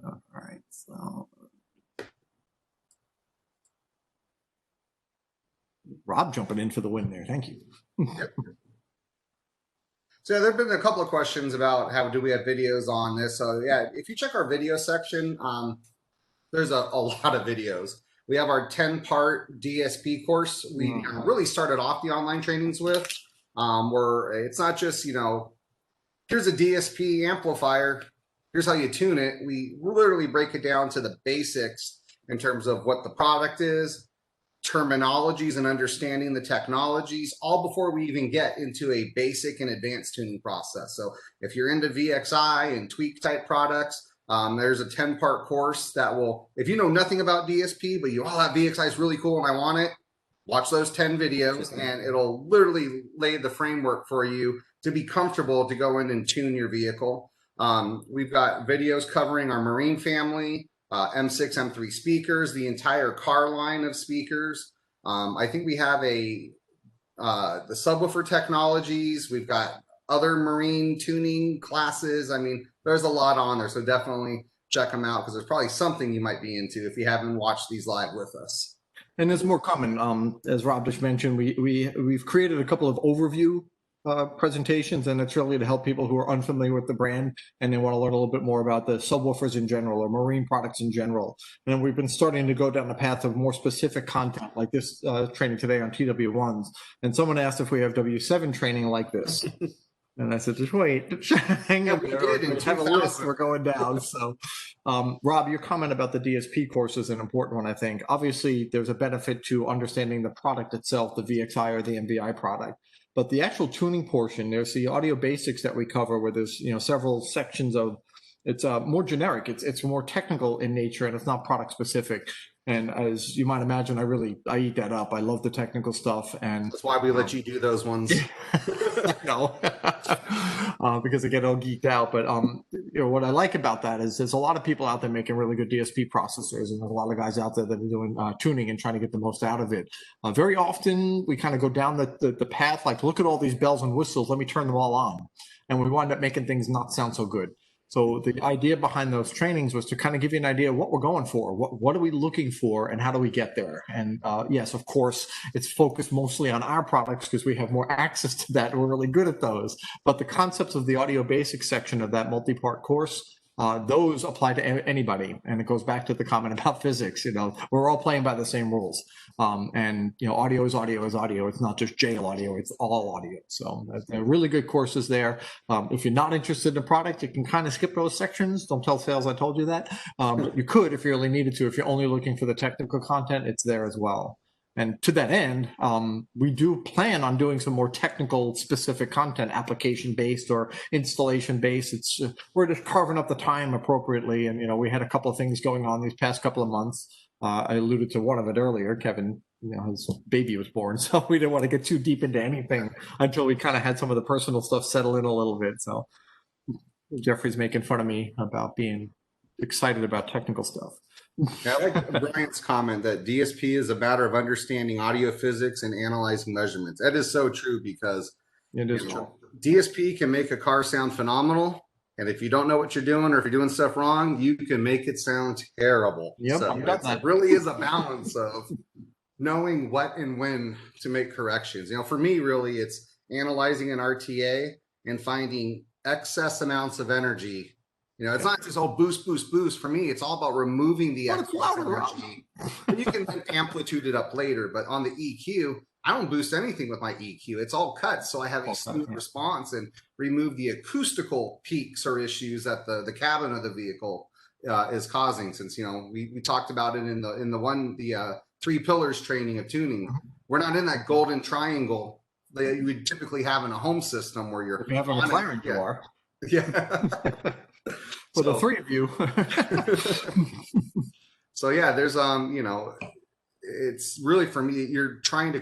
All right, so Rob jumping in for the win there. Thank you. Yep. So there have been a couple of questions about how do we have videos on this. So yeah, if you check our video section, there's a lot of videos. We have our 10-part DSP course. We really started off the online trainings with, where it's not just, here's a DSP amplifier, here's how you tune it. We literally break it down to the basics in terms of what the product is, terminologies and understanding the technologies, all before we even get into a basic and advanced tuning process. So if you're into VXI and tweak type products, there's a 10-part course that will, if you know nothing about DSP, but that VXI is really cool and I want it, watch those 10 videos and it'll literally lay the framework for you to be comfortable to go in and tune your vehicle. We've got videos covering our Marine family, M6, M3 speakers, the entire car line of speakers. I think we have the subwoofer technologies. We've got other Marine tuning classes. I mean, there's a lot on there, so definitely check them out because there's probably something you might be into if you haven't watched these live with us. And there's more coming. As Rob just mentioned, we've created a couple of overview presentations, and it's really to help people who are unfamiliar with the brand and they want to learn a little bit more about the subwoofers in general or marine products in general. And then we've been starting to go down the path of more specific content like this training today on TW1s. And someone asked if we have W7 training like this. And I said, just wait, hang up there. We have a list, we're going down. So, Rob, your comment about the DSP course is an important one, I think. Obviously, there's a benefit to understanding the product itself, the VXI or the MVI product. But the actual tuning portion, there's the audio basics that we cover where there's several sections of, it's more generic, it's more technical in nature, and it's not product specific. And as you might imagine, I eat that up. I love the technical stuff, and that's why we let you do those ones. No, because I get all geeked out. But what I like about that is there's a lot of people out there making really good DSP processors, and there's a lot of guys out there that are doing tuning and trying to get the most out of it. Very often we kind of go down the path like, look at all these bells and whistles, let me turn them all on, and we wind up making things not sound so good. So the idea behind those trainings was to kind of give you an idea of what we're going for, what are we looking for, and how do we get there. And yes, of course, it's focused mostly on our products because we have more access to that. We're really good at those. But the concepts of the audio basics section of that multi-part course, those apply to anybody. And it goes back to the comment about physics. We're all playing by the same rules. And audio is audio is audio. It's not just jail audio, it's all audio. So they're really good courses there. If you're not interested in the product, you can kind of skip those sections. Don't tell sales I told you that. But you could if you really needed to. If you're only looking for the technical content, it's there as well. And to that end, we do plan on doing some more technical specific content, application-based or installation-based. We're just carving up the time appropriately. And, we had a couple of things going on these past couple of months. I alluded to one of it earlier. Kevin, his baby was born, so we didn't want to get too deep into anything until we kind of had some of the personal stuff settle in a little bit. So Jeffrey's making fun of me about being excited about technical stuff. I like Brian's comment that DSP is a matter of understanding audio physics and analyzing measurements. That is so true because it is true. DSP can make a car sound phenomenal. And if you don't know what you're doing or if you're doing stuff wrong, you can make it sound terrible. Yep, so it really is a balance of knowing what and when to make corrections. For me, really, it's analyzing an RTA and finding excess amounts of energy. It's not just all boost, boost, boost. For me, it's all about removing the excess energy. You can then amplitude it up later, but on the EQ, I don't boost anything with my EQ. It's all cut, so I have a smooth response and remove the acoustical peaks or issues that the cabin of the vehicle is causing. Since we talked about it in the 3 pillars training of tuning. We're not in that golden triangle that you would typically have in a home system where you're. If you have a McLaren, you are. Yeah. For the 3 of you. So yeah, there's it's really, for me, you're trying to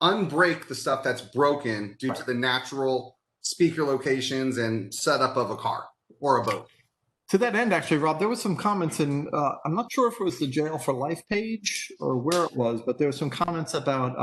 unbreak the stuff that's broken due to the natural speaker locations and setup of a car or a boat. To that end, actually, Rob, there was some comments in, I'm not sure if it was the Jail for Life page or where it was, but there were some comments about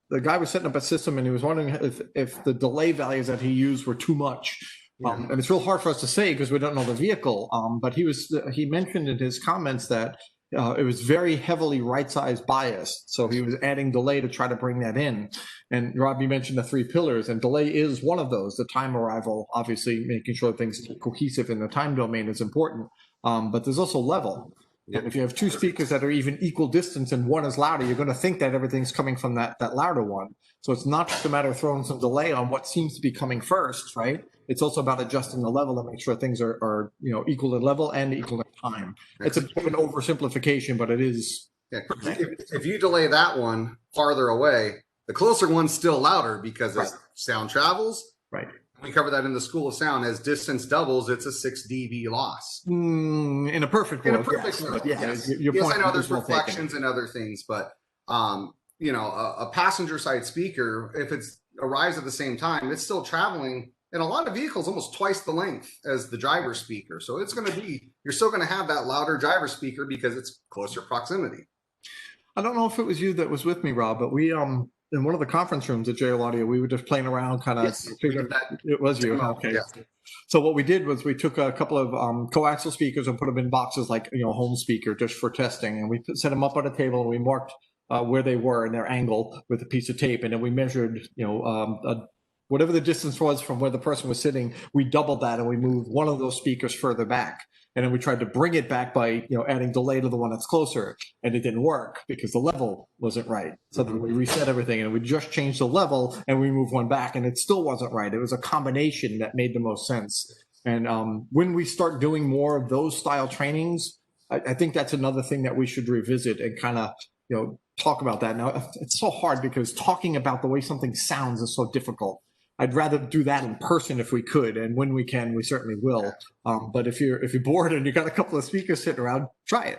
the guy was setting up a system and he was wondering if the delay values that he used were too much. And it's real hard for us to say because we don't know the vehicle. But he mentioned in his comments that it was very heavily right-size biased. So he was adding delay to try to bring that in. And Rob, you mentioned the 3 pillars, and delay is one of those. The time arrival, obviously making sure things are cohesive in the time domain is important. But there's also level. And if you have 2 speakers that are even equal distance and one is louder, you're going to think that everything's coming from that louder one. So it's not just a matter of throwing some delay on what seems to be coming first, right? It's also about adjusting the level to make sure things are equal in level and equal in time. It's a bit of an oversimplification, but it is. Yeah, if you delay that one farther away, the closer one's still louder because as sound travels. Right. We cover that in the School of Sound. As distance doubles, it's a 6 dB loss. In a perfect world. In a perfect world, yes. Yes, I know there's reflections and other things, but a passenger side speaker, if it arrives at the same time, it's still traveling in a lot of vehicles almost twice the length as the driver speaker. So it's going to be, you're still going to have that louder driver speaker because it's closer proximity. I don't know if it was you that was with me, Rob, but we in one of the conference rooms at JL Audio, we were just playing around, kind of. Yes, it was you. Okay. Yes. So what we did was we took a couple of coaxial speakers and put them in boxes like home speaker just for testing, and we set them up on a table and we marked where they were and their angle with a piece of tape, and then we measured whatever the distance was from where the person was sitting. We doubled that and we moved one of those speakers further back. And then we tried to bring it back by, adding delay to the one that's closer, and it didn't work because the level wasn't right. So then we reset everything and we just changed the level and we moved one back and it still wasn't right. It was a combination that made the most sense. And when we start doing more of those style trainings, I think that's another thing that we should revisit and kind of, talk about that. Now, it's so hard because talking about the way something sounds is so difficult. I'd rather do that in person if we could, and when we can, we certainly will. But if you're bored and you got a couple of speakers sitting around, try it.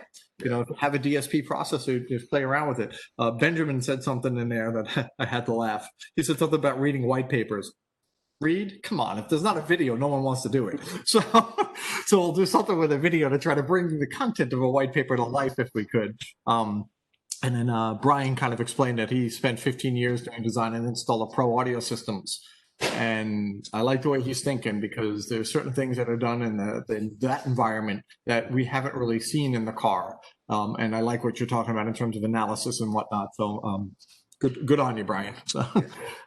Have a DSP processor, just play around with it. Benjamin said something in there that I had to laugh. He said something about reading white papers. Read? Come on! If there's not a video, no one wants to do it. So we'll do something with a video to try to bring the content of a white paper to life if we could. And then Brian kind of explained that he spent 15 years doing design and install of pro audio systems. And I like the way he's thinking, because there's certain things that are done in that environment that we haven't really seen in the car. And I like what you're talking about in terms of analysis and whatnot. So good on you, Brian. So,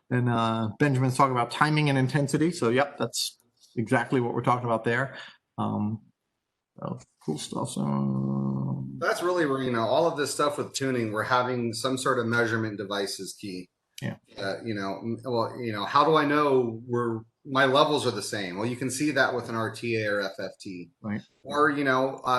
and Benjamin's talking about timing and intensity. So yep, that's exactly what we're talking about there. Cool stuff. So that's really where, all of this stuff with tuning, we're having some sort of measurement device is key. Yeah. How do I know where my levels are the same? Well, you can see that with an RTA or FFT. Right. Or,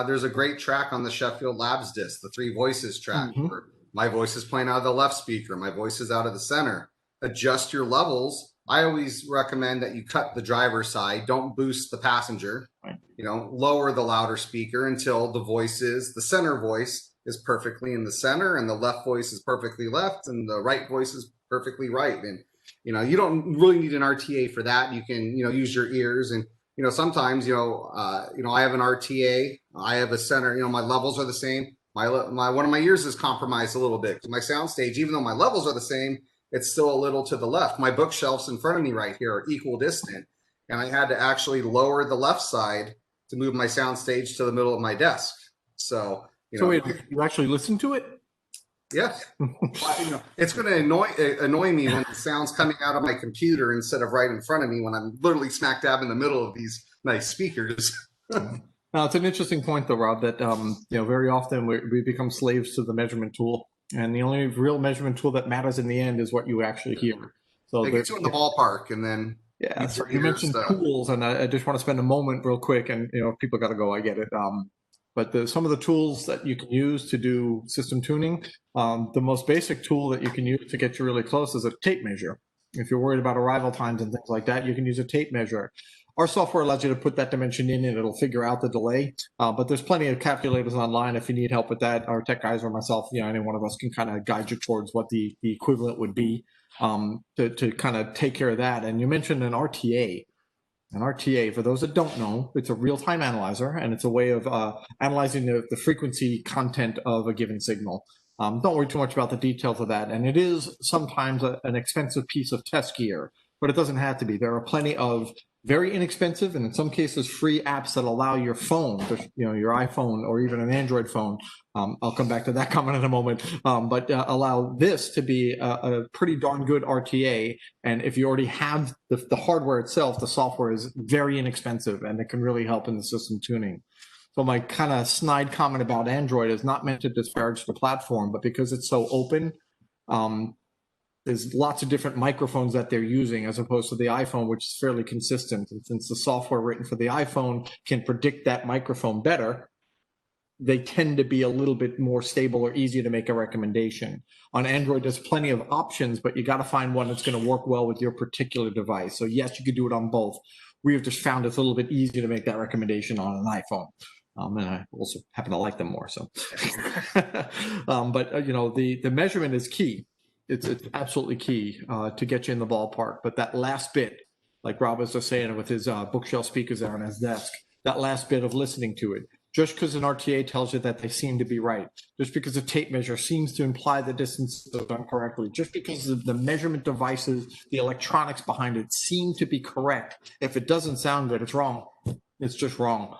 there's a great track on the Sheffield Labs disc, the 3 voices track, where my voice is playing out of the left speaker, my voice is out of the center. Adjust your levels. I always recommend that you cut the driver's side, don't boost the passenger. Right. Lower the louder speaker until the center voice is perfectly in the center, and the left voice is perfectly left, and the right voice is perfectly right. And you don't really need an RTA for that. You can use your ears, and sometimes I have an RTA, I have a center, my levels are the same. My one of my ears is compromised a little bit. My soundstage, even though my levels are the same, it's still a little to the left. My bookshelves in front of me right here are equal distant, and I had to actually lower the left side to move my soundstage to the middle of my desk. So wait, you actually listen to it? Yes. It's going to annoy me when the sound's coming out of my computer instead of right in front of me, when I'm literally smack dab in the middle of these nice speakers. Now, it's an interesting point, though, Rob, that very often we become slaves to the measurement tool, and the only real measurement tool that matters in the end is what you actually hear. So they get you in the ballpark, and then so you mentioned tools, and I just want to spend a moment real quick, and people got to go. I get it. But some of the tools that you can use to do system tuning, the most basic tool that you can use to get you really close is a tape measure. If you're worried about arrival times and things like that, you can use a tape measure. Our software allows you to put that dimension in, and it'll figure out the delay. But there's plenty of calculators online if you need help with that. Our tech guys or myself, any one of us can kind of guide you towards what the equivalent would be to kind of take care of that. And you mentioned an RTA. An RTA, for those that don't know, it's a real-time analyzer, and it's a way of analyzing the frequency content of a given signal. Don't worry too much about the details of that. And it is sometimes an expensive piece of test gear, but it doesn't have to be. There are plenty of very inexpensive, and in some cases free apps that allow your phone, your iPhone or even an Android phone. I'll come back to that comment in a moment, but allow this to be a pretty darn good RTA. And if you already have the hardware itself, the software is very inexpensive, and it can really help in the system tuning. So my kind of snide comment about Android is not meant to disparage the platform, but because it's so open, there's lots of different microphones that they're using as opposed to the iPhone, which is fairly consistent. And since the software written for the iPhone can predict that microphone better, they tend to be a little bit more stable or easier to make a recommendation. On Android, there's plenty of options, but you got to find one that's going to work well with your particular device. So yes, you could do it on both. We have just found it's a little bit easier to make that recommendation on an iPhone. And I also happen to like them more. So, but the measurement is key. It's absolutely key to get you in the ballpark. But that last bit, like Rob was just saying with his bookshelf speakers there on his desk, that last bit of listening to it, just because an RTA tells you that they seem to be right, just because a tape measure seems to imply the distance is done correctly, just because the measurement devices, the electronics behind it seem to be correct. If it doesn't sound good, it's wrong. It's just wrong.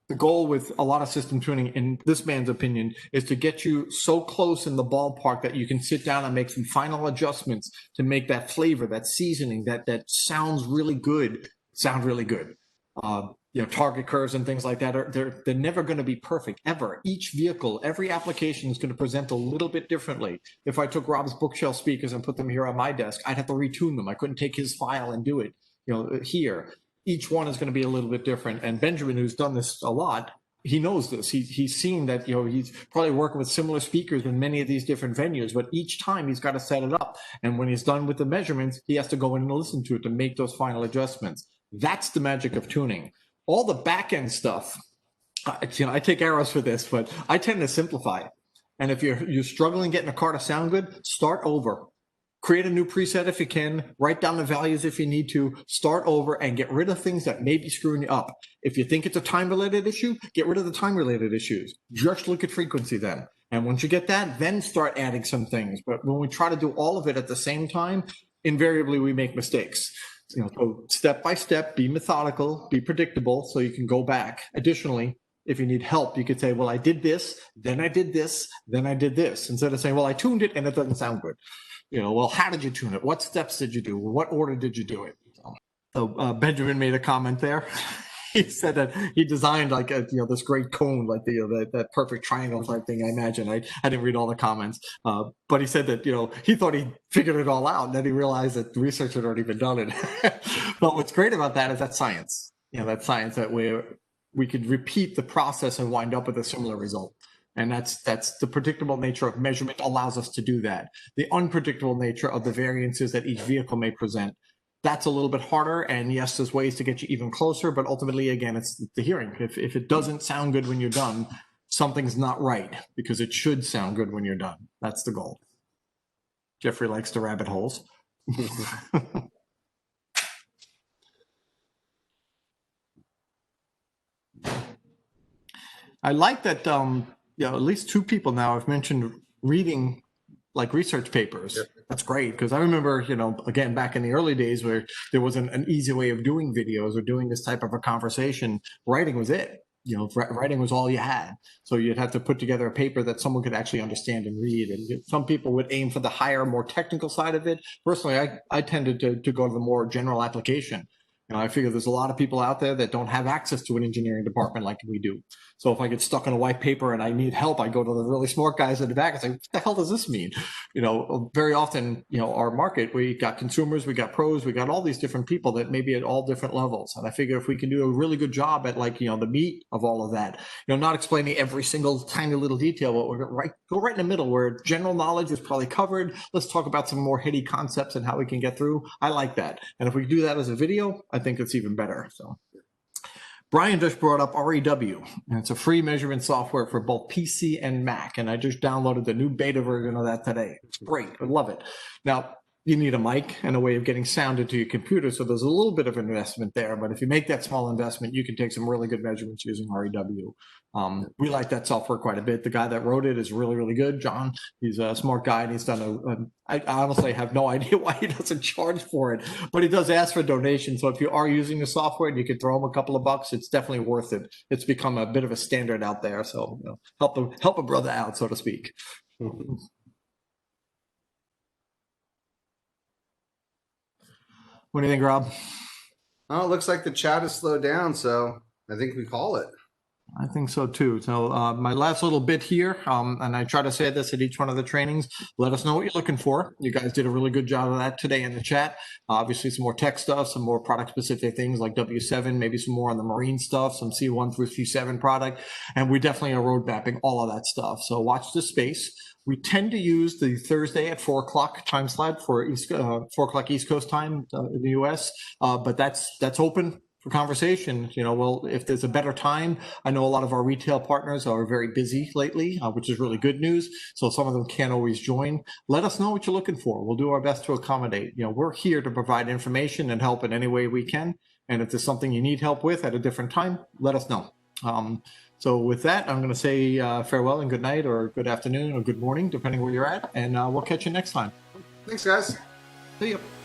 The goal with a lot of system tuning, in this man's opinion, is to get you so close in the ballpark that you can sit down and make some final adjustments to make that flavor, that seasoning, that sounds really good, sound really good. Target curves and things like that they're never going to be perfect ever. Each vehicle, every application is going to present a little bit differently. If I took Rob's bookshelf speakers and put them here on my desk, I'd have to retune them. I couldn't take his file and do it. Here. Each one is going to be a little bit different. And Benjamin, who's done this a lot, he knows this. He's seen that, he's probably working with similar speakers in many of these different venues, but each time he's got to set it up. And when he's done with the measurements, he has to go in and listen to it to make those final adjustments. That's the magic of tuning. All the back end stuff, I take arrows for this, but I tend to simplify it. And if you're struggling getting a car to sound good, start over. Create a new preset if you can, write down the values if you need to, start over and get rid of things that may be screwing you up. If you think it's a time-related issue, get rid of the time-related issues. Just look at frequency then. And once you get that, then start adding some things. But when we try to do all of it at the same time, invariably we make mistakes. So step by step, be methodical, be predictable, so you can go back. Additionally, if you need help, you could say, well, I did this, then I did this, then I did this, instead of saying, well, I tuned it and it doesn't sound good. Well, how did you tune it? What steps did you do? What order did you do it? So Benjamin made a comment there. He said that he designed like this great cone, like that perfect triangle type thing. I imagine. I didn't read all the comments, but he said that he thought he figured it all out, and then he realized that the research had already been done. But what's great about that is that science. That science that we could repeat the process and wind up with a similar result. And that's the predictable nature of measurement allows us to do that. The unpredictable nature of the variances that each vehicle may present, that's a little bit harder. And yes, there's ways to get you even closer, but ultimately, again, it's the hearing. If it doesn't sound good when you're done, something's not right, because it should sound good when you're done. That's the goal. Jeffrey likes the rabbit holes. I like that at least two people now have mentioned reading like research papers. Yep. That's great, because I remember, again, back in the early days where there wasn't an easy way of doing videos or doing this type of a conversation. Writing was it. Writing was all you had. So you'd have to put together a paper that someone could actually understand and read. And some people would aim for the higher, more technical side of it. Personally, I tended to go to the more general application. I figure there's a lot of people out there that don't have access to an engineering department like we do. So if I get stuck on a white paper and I need help, I go to the really smart guys in the back and say, what the hell does this mean? Very often, our market, we got consumers, we got pros, we got all these different people that may be at all different levels. And I figure if we can do a really good job at the meat of all of that, not explaining every single tiny little detail, but we're go right in the middle where general knowledge is probably covered. Let's talk about some more heady concepts and how we can get through. I like that. And if we do that as a video, I think it's even better. So Brian just brought up REW, and it's a free measurement software for both PC and Mac. And I just downloaded the new beta version of that today. It's great. I love it. Now, you need a mic and a way of getting sound into your computer. So there's a little bit of investment there. But if you make that small investment, you can take some really good measurements using REW. We like that software quite a bit. The guy that wrote it is really, really good. John, he's a smart guy, and he's done I honestly have no idea why he doesn't charge for it, but he does ask for donations. So if you are using the software and you could throw him a couple of bucks, it's definitely worth it. It's become a bit of a standard out there. So help a brother out, so to speak. What do you think, Rob? Oh, it looks like the chat has slowed down, so I think we call it. I think so too. So my last little bit here, and I try to say this at each one of the trainings, let us know what you're looking for. You guys did a really good job of that today in the chat. Obviously some more tech stuff, some more product specific things like W7, maybe some more on the marine stuff, some C1 through C7 product. And we definitely are road mapping all of that stuff. So watch this space. We tend to use the Thursday at 4 o'clock time slot for 4 o'clock East Coast time in the US, but that's open for conversation. Well, if there's a better time, I know a lot of our retail partners are very busy lately, which is really good news. So some of them can't always join. Let us know what you're looking for. We'll do our best to accommodate. We're here to provide information and help in any way we can. And if there's something you need help with at a different time, let us know. So with that, I'm going to say farewell and good night, or good afternoon, or good morning, depending where you're at. And we'll catch you next time. Thanks, guys. See you.